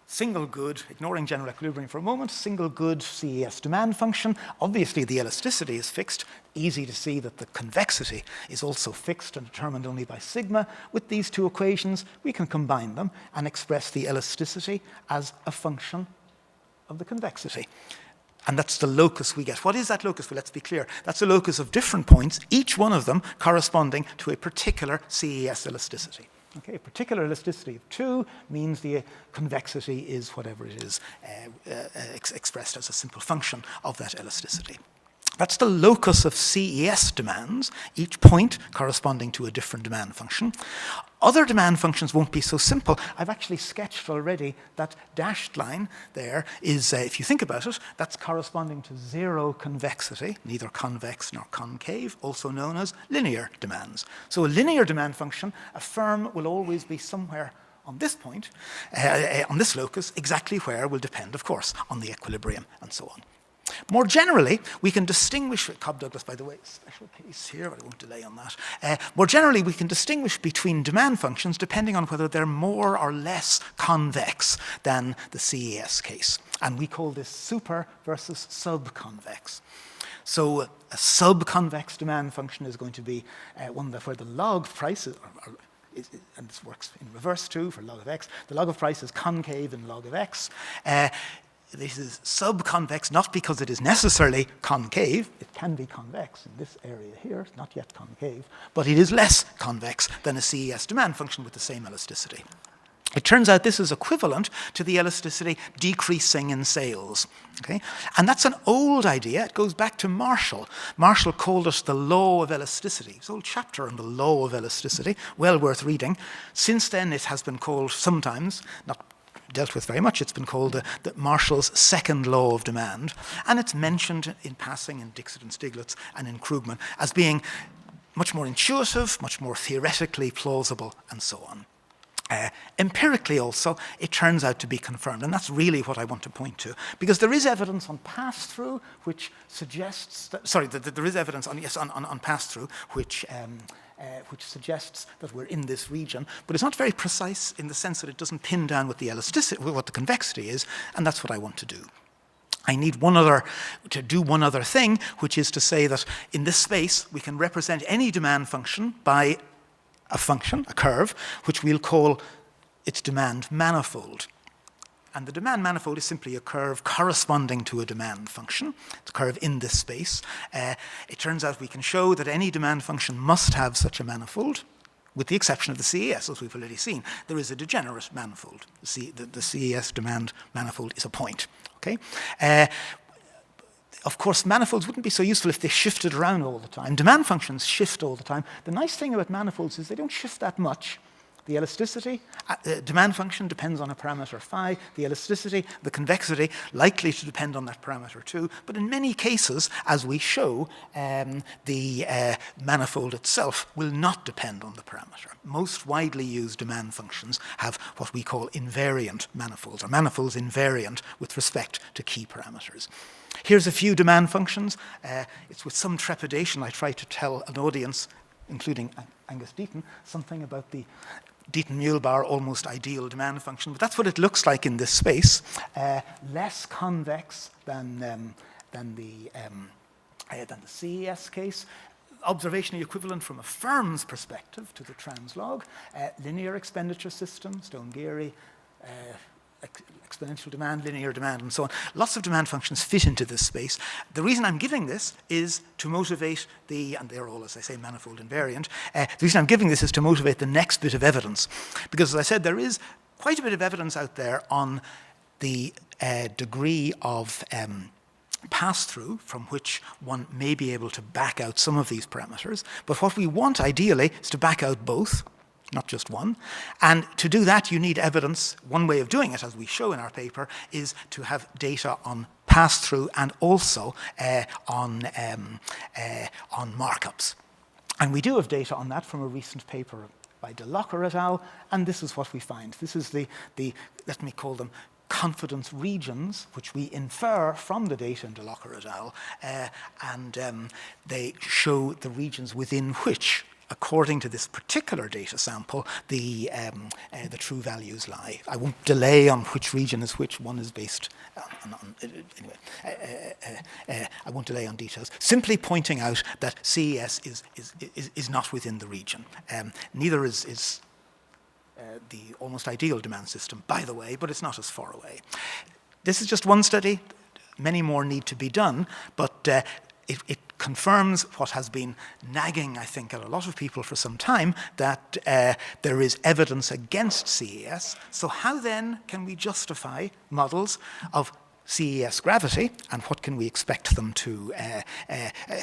S2: single good, ignoring general equilibrium for a moment, single good CES demand function. Obviously, the elasticity is fixed. Easy to see that the convexity is also fixed and determined only by sigma. With these two equations, we can combine them and express the elasticity as a function of the convexity. And that's the locus we get. What is that locus? Well, let's be clear. That's a locus of different points, each one of them corresponding to a particular CES elasticity. Okay, a particular elasticity of 2 means the convexity is whatever it is expressed as a simple function of that elasticity. That's the locus of CES demands, each point corresponding to a different demand function. Other demand functions won't be so simple. I've actually sketched already that dashed line there is, if you think about it, that's corresponding to 0 convexity, neither convex nor concave, also known as linear demands. So a linear demand function, a firm will always be somewhere on this point, on this locus, exactly where will depend, of course, on the equilibrium and so on. More generally, we can distinguish, Cobb-Douglas, by the way, special case here, but I won't delay on that. More generally, we can distinguish between demand functions depending on whether they're more or less convex than the CES case. And we call this super versus subconvex. So a subconvex demand function is going to be one where the log prices and this works in reverse too for log of x. The log of price is concave in log of x. This is subconvex, not because it is necessarily concave. It can be convex in this area here. It's not yet concave. But it is less convex than a CES demand function with the same elasticity. It turns out this is equivalent to the elasticity decreasing in sales. Okay? And that's an old idea. It goes back to Marshall. Marshall called it the law of elasticity. It's an old chapter on the law of elasticity, well worth reading. Since then, it has been called sometimes, not dealt with very much. It's been called the Marshall's second law of demand, and it's mentioned in passing in Dixit and Stiglitz and in Krugman as being much more intuitive, much more theoretically plausible, and so on. Empirically also, it turns out to be confirmed, and that's really what I want to point to, because there is evidence on pass-through which suggests that, there is evidence on pass-through which suggests that we're in this region, but it's not very precise in the sense that it doesn't pin down what the elasticity, what the convexity is, and that's what I want to do. I need to do one other thing, which is to say that in this space we can represent any demand function by a function, a curve, which we'll call its demand manifold. And the demand manifold is simply a curve corresponding to a demand function. It's a curve in this space. It turns out we can show that any demand function must have such a manifold, with the exception of the CES, as we've already seen. There is a degenerate manifold. The CES demand manifold is a point. Okay? Of course, manifolds wouldn't be so useful if they shifted around all the time. Demand functions shift all the time. The nice thing about manifolds is they don't shift that much. The elasticity, demand function depends on a parameter phi. The elasticity, the convexity, likely to depend on that parameter too. But in many cases, as we show, the manifold itself will not depend on the parameter. Most widely used demand functions have what we call invariant manifolds, or manifolds invariant with respect to key parameters. Here's a few demand functions. It's with some trepidation I try to tell an audience, including Angus Deaton, something about the Deaton-Muhlbauer almost ideal demand function, but that's what it looks like in this space. Less convex than the CES case. Observationally equivalent from a firm's perspective to the translog. Linear expenditure system, Stone-Geary, exponential demand, linear demand, and so on. Lots of demand functions fit into this space. The reason I'm giving this is to motivate and they're all, as I say, manifold invariant. The reason I'm giving this is to motivate the next bit of evidence. Because, as I said, there is quite a bit of evidence out there on the degree of pass-through from which one may be able to back out some of these parameters. But what we want, ideally, is to back out both, not just one. And to do that, you need evidence. One way of doing it, as we show in our paper, is to have data on pass-through and also on markups. And we do have data on that from a recent paper by De Locker et al., and this is what we find. This is the let me call them confidence regions, which we infer from the data in De Locker et al., and they show the regions within which, according to this particular data sample, the true values lie. I won't delay on which region is which. One is based on anyway. I won't delay on details. Simply pointing out that CES is not within the region. Neither is the almost ideal demand system, by the way, but it's not as far away. This is just one study. Many more need to be done, but it confirms what has been nagging, I think, at a lot of people for some time, that there is evidence against CES. So how then can we justify models of CES gravity, and what can we expect them to,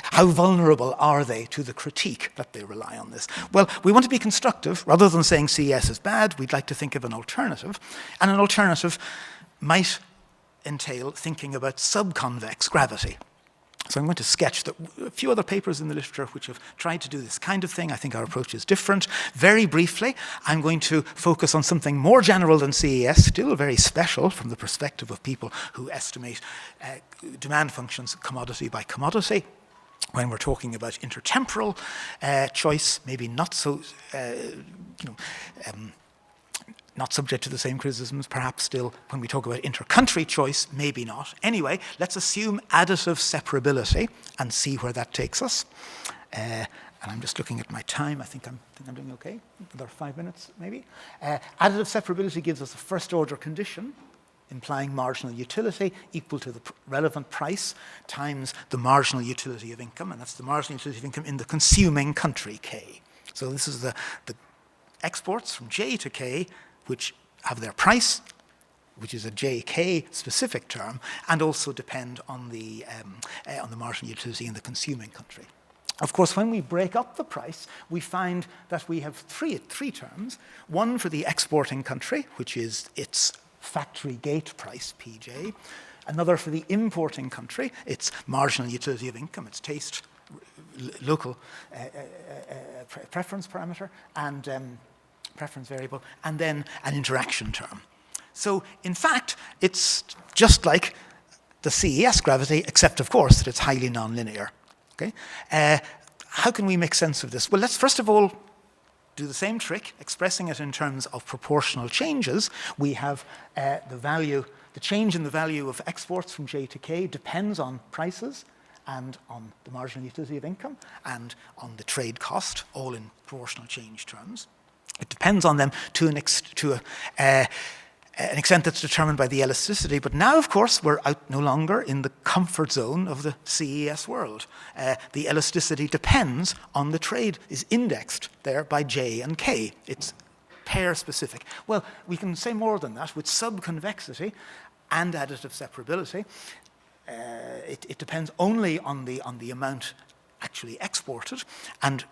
S2: how vulnerable are they to the critique that they rely on this? Well, we want to be constructive. Rather than saying CES is bad, we'd like to think of an alternative, and an alternative might entail thinking about subconvex gravity. So I'm going to sketch a few other papers in the literature which have tried to do this kind of thing. I think our approach is different. Very briefly, I'm going to focus on something more general than CES, still very special from the perspective of people who estimate demand functions commodity by commodity. When we're talking about intertemporal choice, maybe not so, not subject to the same criticisms, perhaps still when we talk about inter-country choice, maybe not. Anyway, let's assume additive separability and see where that takes us. And I'm just looking at my time. I think I'm doing okay. Another 5 minutes, maybe. Additive separability gives us a first-order condition implying marginal utility equal to the relevant price times the marginal utility of income, and that's the marginal utility of income in the consuming country, K. So this is the exports from J to K, which have their price, which is a JK specific term, and also depend on the marginal utility in the consuming country. Of course, when we break up the price, we find that we have three terms. One for the exporting country, which is its factory gate price, PJ. Another for the importing country, it's marginal utility of income, it's taste, local preference parameter, and preference variable, and then an interaction term. So, in fact, it's just like the CES gravity, except, of course, that it's highly nonlinear. Okay? How can we make sense of this? Well, let's first of all do the same trick, expressing it in terms of proportional changes. We have the change in the value of exports from J to K depends on prices and on the marginal utility of income and on the trade cost, all in proportional change terms. It depends on them to an extent that's determined by the elasticity, but now, of course, we're out no longer in the comfort zone of the CES world. The elasticity depends on the trade, is indexed there by J and K. It's pair-specific. Well, we can say more than that. With subconvexity and additive separability, it depends only on the amount actually exported, and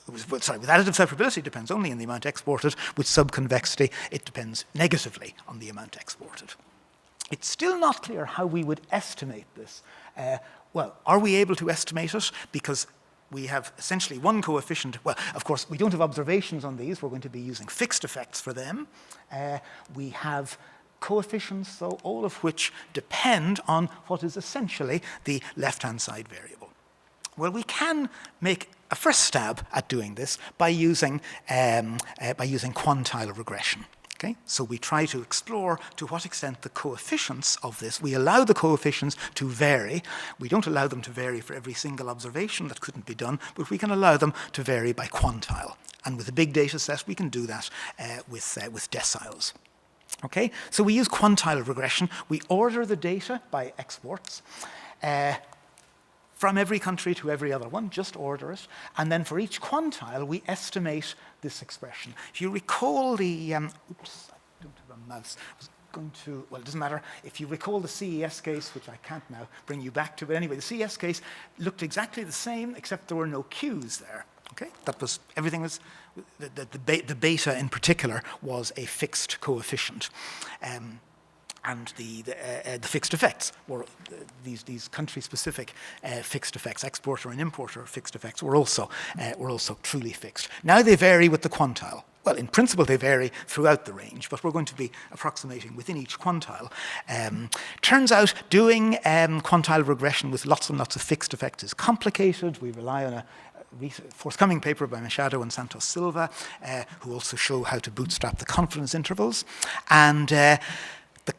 S2: with additive separability, it depends only on the amount exported. With subconvexity, it depends negatively on the amount exported. It's still not clear how we would estimate this. Well, are we able to estimate it? Because we have essentially one coefficient. Well, of course, we don't have observations on these. We're going to be using fixed effects for them. We have coefficients, though, all of which depend on what is essentially the left-hand side variable. Well, we can make a first stab at doing this by using quantile regression. Okay? So we try to explore to what extent the coefficients of this, we allow the coefficients to vary. We don't allow them to vary for every single observation, that couldn't be done, but we can allow them to vary by quantile. And with a big data set, we can do that with deciles. Okay? So we use quantile regression. We order the data by exports. From every country to every other one, just order it. And then for each quantile, we estimate this expression. If you recall the, oops, I don't have a mouse. I was going to, well, it doesn't matter. If you recall the CES case, which I can't now bring you back to, but anyway, the CES case looked exactly the same, except there were no Q's there. Okay? That was, everything was, the beta in particular was a fixed coefficient. And the fixed effects were these country-specific fixed effects, exporter and importer fixed effects, were also truly fixed. Now they vary with the quantile. Well, in principle, they vary throughout the range, but we're going to be approximating within each quantile. Turns out doing quantile regression with lots and lots of fixed effects is complicated. We rely on a forthcoming paper by Machado and Santos Silva, who also show how to bootstrap the confidence intervals. And the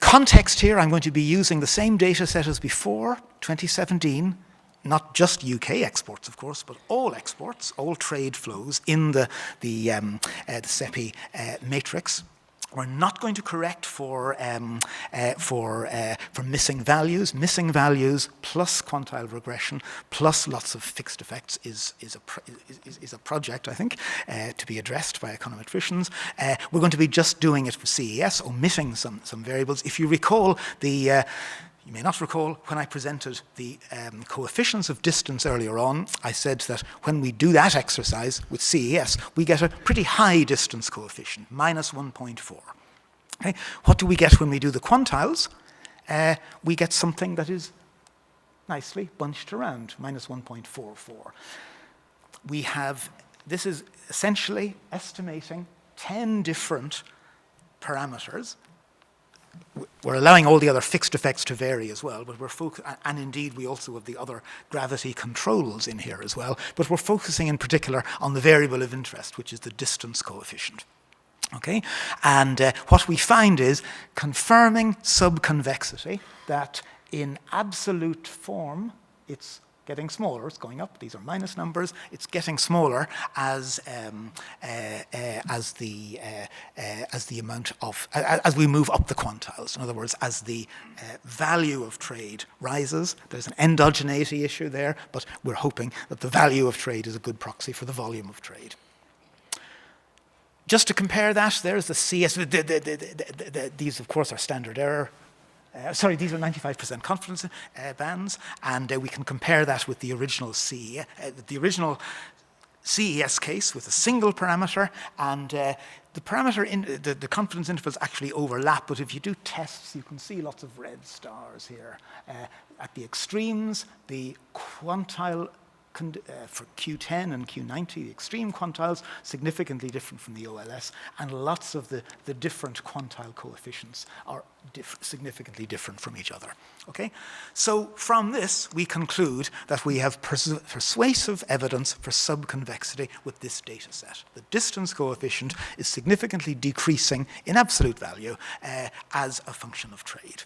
S2: context here, I'm going to be using the same data set as before, 2017, not just UK exports, of course, but all exports, all trade flows in the CEPI matrix. We're not going to correct for missing values. Missing values plus quantile regression plus lots of fixed effects is a project, I think, to be addressed by econometricians. We're going to be just doing it for CES, omitting some variables. If you recall you may not recall, when I presented the coefficients of distance earlier on, I said that when we do that exercise with CES, we get a pretty high distance coefficient, minus 1.4. Okay? What do we get when we do the quantiles? We get something that is nicely bunched around, minus 1.44. This is essentially estimating 10 different parameters. We're allowing all the other fixed effects to vary as well, but and indeed we also have the other gravity controls in here as well, but we're focusing in particular on the variable of interest, which is the distance coefficient. Okay? And what we find is, confirming subconvexity, that in absolute form, it's getting smaller, it's going up, these are minus numbers, it's getting smaller as we move up the quantiles. In other words, as the value of trade rises, there's an endogeneity issue there, but we're hoping that the value of trade is a good proxy for the volume of trade. Just to compare that, there's the CS, these of course are standard error. These are 95% confidence bands, and we can compare that with the original CES case with a single parameter, and the parameter in the confidence intervals actually overlap, but if you do tests, you can see lots of red stars here. At the extremes, the quantile for Q10 and Q90, the extreme quantiles, significantly different from the OLS, and lots of the different quantile coefficients are significantly different from each other. Okay? So from this, we conclude that we have persuasive evidence for subconvexity with this data set. The distance coefficient is significantly decreasing in absolute value as a function of trade.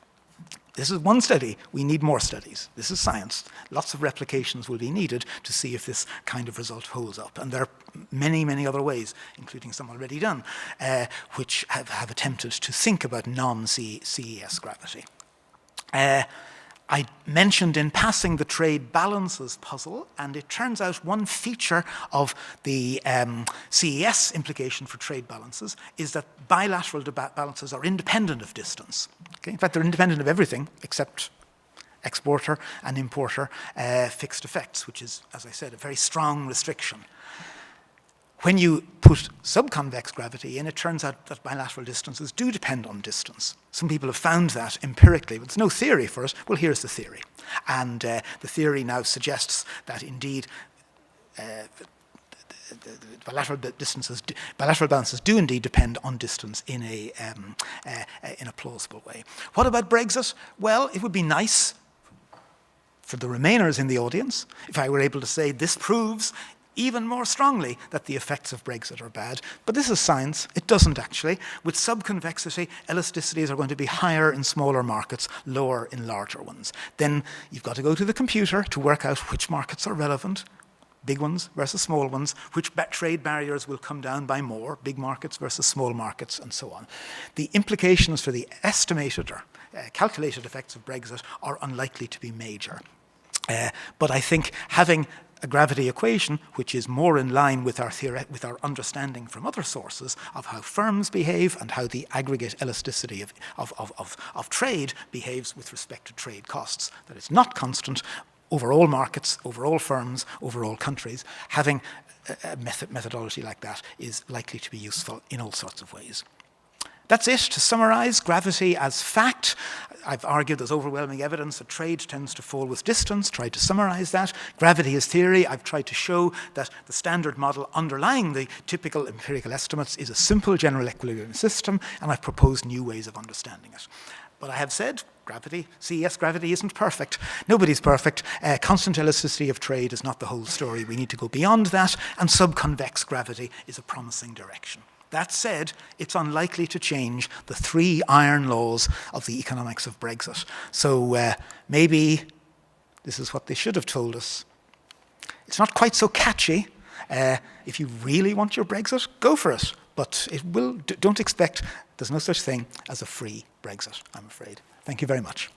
S2: This is one study. We need more studies. This is science. Lots of replications will be needed to see if this kind of result holds up. And there are many, many other ways, including some already done, which have attempted to think about non-CES gravity. I mentioned in passing the trade balances puzzle, and it turns out one feature of the CES implication for trade balances is that bilateral balances are independent of distance. Okay? In fact, they're independent of everything except exporter and importer fixed effects, which is, as I said, a very strong restriction. When you put subconvex gravity in, it turns out that bilateral distances do depend on distance. Some people have found that empirically, but there's no theory for it. Well, here's the theory. And the theory now suggests that indeed bilateral balances do indeed depend on distance in a plausible way. What about Brexit? Well, it would be nice for the Remainers in the audience if I were able to say this proves even more strongly that the effects of Brexit are bad. But this is science. It doesn't actually. With subconvexity, elasticities are going to be higher in smaller markets, lower in larger ones. Then you've got to go to the computer to work out which markets are relevant, big ones versus small ones, which trade barriers will come down by more, big markets versus small markets, and so on. The implications for the estimated or calculated effects of Brexit are unlikely to be major. But I think having a gravity equation which is more in line with our understanding from other sources of how firms behave and how the aggregate elasticity of trade behaves with respect to trade costs, that it's not constant over all markets, over all firms, over all countries. Having a methodology like that is likely to be useful in all sorts of ways. That's it. To summarize, gravity as fact. I've argued there's overwhelming evidence that trade tends to fall with distance, tried to summarize that. Gravity as theory. I've tried to show that the standard model underlying the typical empirical estimates is a simple general equilibrium system, and I've proposed new ways of understanding it. But I have said, gravity, CES gravity isn't perfect. Nobody's perfect. Constant elasticity of trade is not the whole story. We need to go beyond that, and subconvex gravity is a promising direction. That said, it's unlikely to change the three iron laws of the economics of Brexit. So maybe this is what they should have told us. It's not quite so catchy. If you really want your Brexit, go for it. But don't expect, there's no such thing as a free Brexit, I'm afraid. Thank you very much.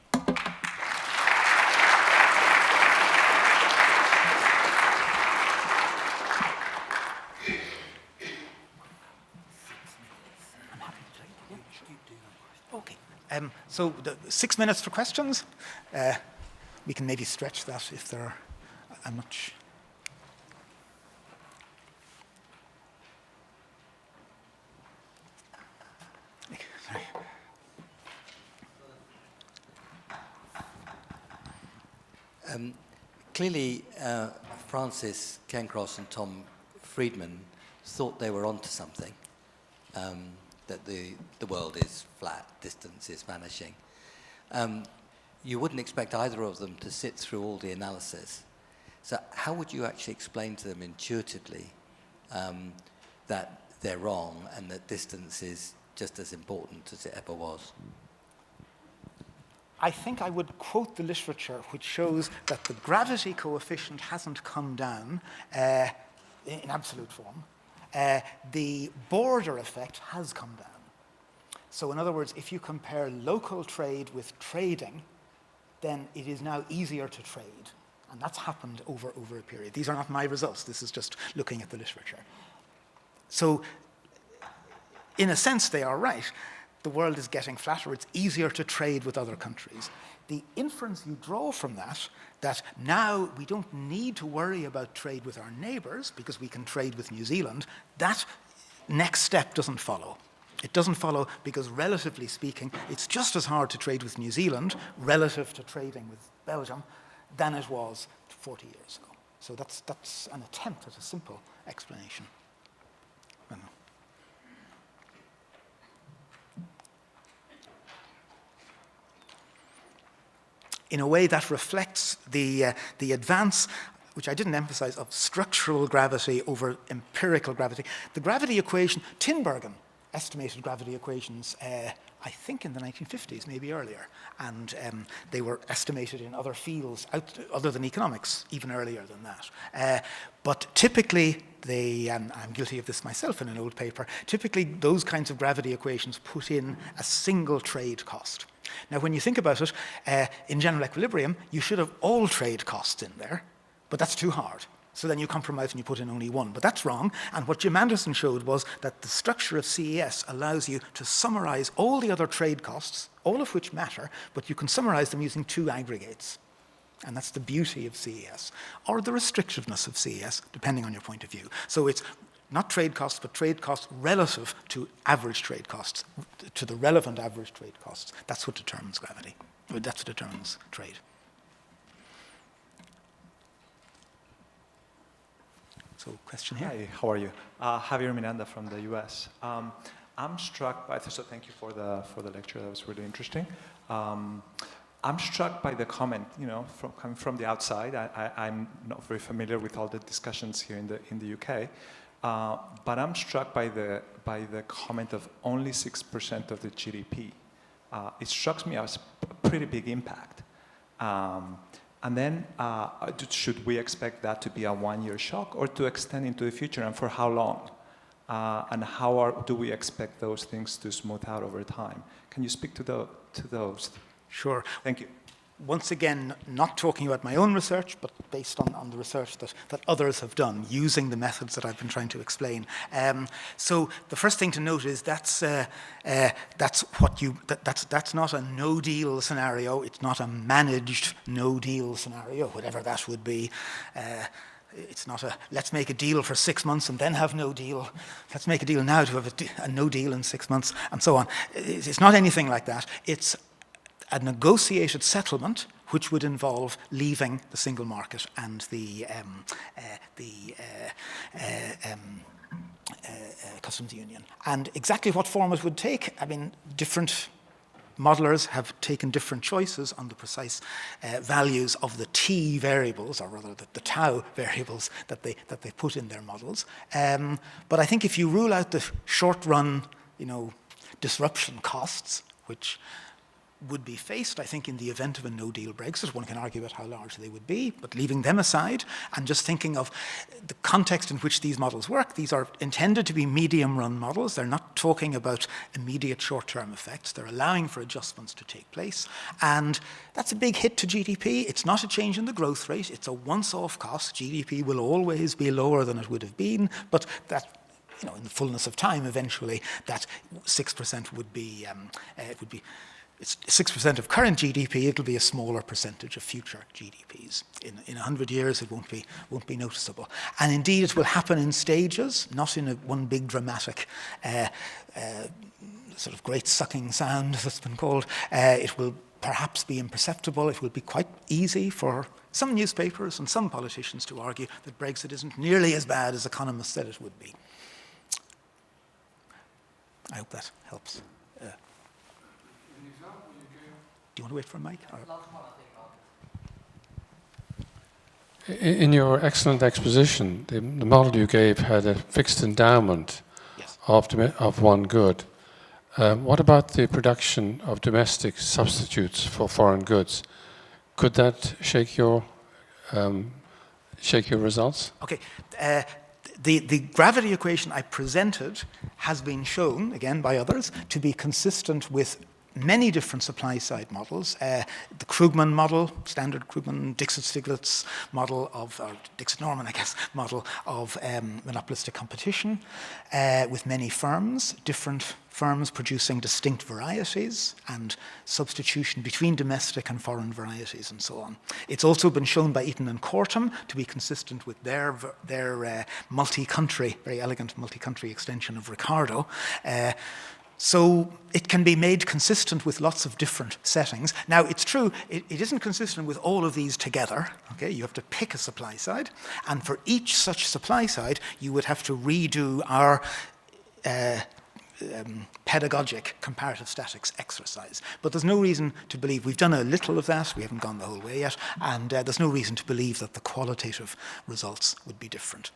S2: Okay. So 6 minutes for questions. We can maybe stretch that if there are. I'm not sure.
S1: Clearly, Francis Cairncross and Tom Friedman thought they were onto something, that the world is flat, distance is vanishing. You wouldn't expect either of them to sit through all the analysis. So how would you actually explain to them intuitively that they're wrong and that distance is just as important as it ever was?
S2: I think I would quote the literature which shows that the gravity coefficient hasn't come down in absolute form. The border effect has come down. So in other words, if you compare local trade with trading, then it is now easier to trade. And that's happened over a period. These are not my results. This is just looking at the literature. So in a sense, they are right. The world is getting flatter. It's easier to trade with other countries. the inference you draw from that now we don't need to worry about trade with our neighbours because we can trade with New Zealand, that next step doesn't follow. It doesn't follow because, relatively speaking, it's just as hard to trade with New Zealand relative to trading with Belgium than it was 40 years ago. So that's an attempt at a simple explanation. In a way that reflects the advance, which I didn't emphasize, of structural gravity over empirical gravity. The gravity equation, Tinbergen estimated gravity equations, I think in the 1950s, maybe earlier, and they were estimated in other fields other than economics, even earlier than that. But typically, and I'm guilty of this myself in an old paper, typically those kinds of gravity equations put in a single trade cost. Now, when you think about it, in general equilibrium, you should have all trade costs in there, but that's too hard. So then you compromise and you put in only one. But that's wrong. And what Jim Anderson showed was that the structure of CES allows you to summarize all the other trade costs, all of which matter, but you can summarize them using two aggregates. And that's the beauty of CES, or the restrictiveness of CES, depending on your point of view. So it's not trade costs, but trade costs relative to average trade costs, to the relevant average trade costs. That's what determines gravity. That's what determines trade. So, question here.
S3: Hi, how are you? Javier Miranda from the US. I'm struck by, so thank you for the lecture, that was really interesting. I'm struck by the comment, coming from the outside. I'm not very familiar with all the discussions here in the UK, but I'm struck by the comment of only 6% of the GDP. It strikes me as a pretty big impact. And then, should we expect that to be a one-year shock or to extend into the future, and for how long? And how do we expect those things to smooth out over time? Can you speak to those?
S2: Sure.
S3: Thank you.
S2: Once again, not talking about my own research, but based on the research that others have done using the methods that I've been trying to explain. So the first thing to note is that's not a no-deal scenario. It's not a managed no-deal scenario, whatever that would be. It's not a let's make a deal for 6 months and then have no deal. Let's make a deal now to have a no deal in 6 months, and so on. It's not anything like that. It's a negotiated settlement which would involve leaving the single market and the customs union. And exactly what form it would take, I mean, different modelers have taken different choices on the precise values of the t variables, or rather the tau variables that they put in their models. But I think if you rule out the short-run, disruption costs, which would be faced, I think, in the event of a no-deal Brexit. One can argue about how large they would be, but leaving them aside and just thinking of the context in which these models work, these are intended to be medium-run models. They're not talking about immediate short-term effects. They're allowing for adjustments to take place. And that's a big hit to GDP. It's not a change in the growth rate. It's a once-off cost. GDP will always be lower than it would have been, but that in the fullness of time, eventually, that 6% would be, it's 6% of current GDP, it'll be a smaller percentage of future GDPs. In 100 years, it won't be noticeable. And indeed, it will happen in stages, not in one big dramatic sort of great sucking sound that's been called. It will perhaps be imperceptible. It will be quite easy for some newspapers and some politicians to argue that Brexit isn't nearly as bad as economists said it would be. I hope that helps. Do you want to wait for a mic?
S4: In your excellent exposition, the model you gave had a fixed endowment of one good. What about the production of domestic substitutes for foreign goods? Could that shake your results?
S2: Okay. The gravity equation I presented has been shown, again by others, to be consistent with many different supply-side models. The Krugman model, standard Krugman, Dixit-Stiglitz model of, or Dixit-Norman, I guess, model of monopolistic competition with many firms, different firms producing distinct varieties and substitution between domestic and foreign varieties and so on. It's also been shown by Eaton and Kortum to be consistent with their multi-country, very elegant multi-country extension of Ricardo. So it can be made consistent with lots of different settings. Now, it's true, it isn't consistent with all of these together. Okay, you have to pick a supply side, and for each such supply side, you would have to redo our pedagogic comparative statics exercise. But there's no reason to believe, we've done a little of that, we haven't gone the whole way yet, and there's no reason to believe that the qualitative results would be different.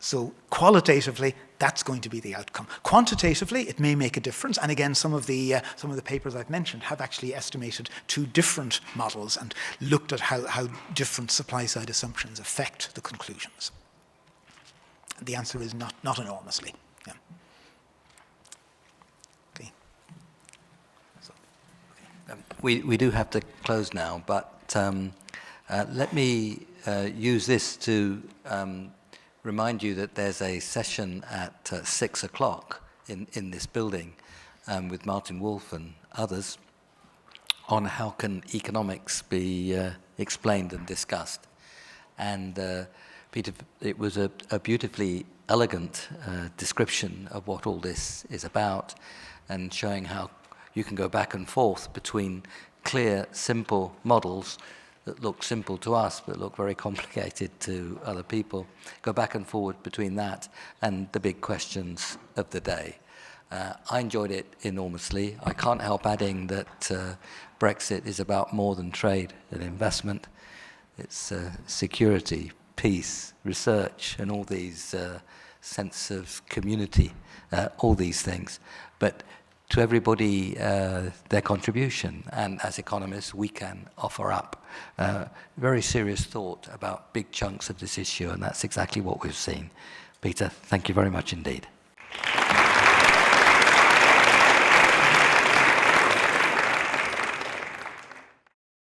S2: So qualitatively, that's going to be the outcome. Quantitatively, it may make a difference. And again, some of the papers I've mentioned have actually estimated two different models and looked at how different supply-side assumptions affect the conclusions. The answer is not enormously. Yeah. Okay. So,
S1: okay. We do have to close now, but let me use this to remind you that there's a session at 6 o'clock in this building with Martin Wolf and others on how can economics be explained and discussed. And Peter, it was a beautifully elegant description of what all this is about, and showing how you can go back and forth between clear, simple models that look simple to us but look very complicated to other people, go back and forward between that and the big questions of the day. I enjoyed it enormously. I can't help adding that Brexit is about more than trade and investment. It's security, peace, research, and all these sense of community, all these things. But to everybody their contribution, and as economists we can offer up very serious thought about big chunks of this issue, and that's exactly what we've seen. Peter, thank you very much indeed.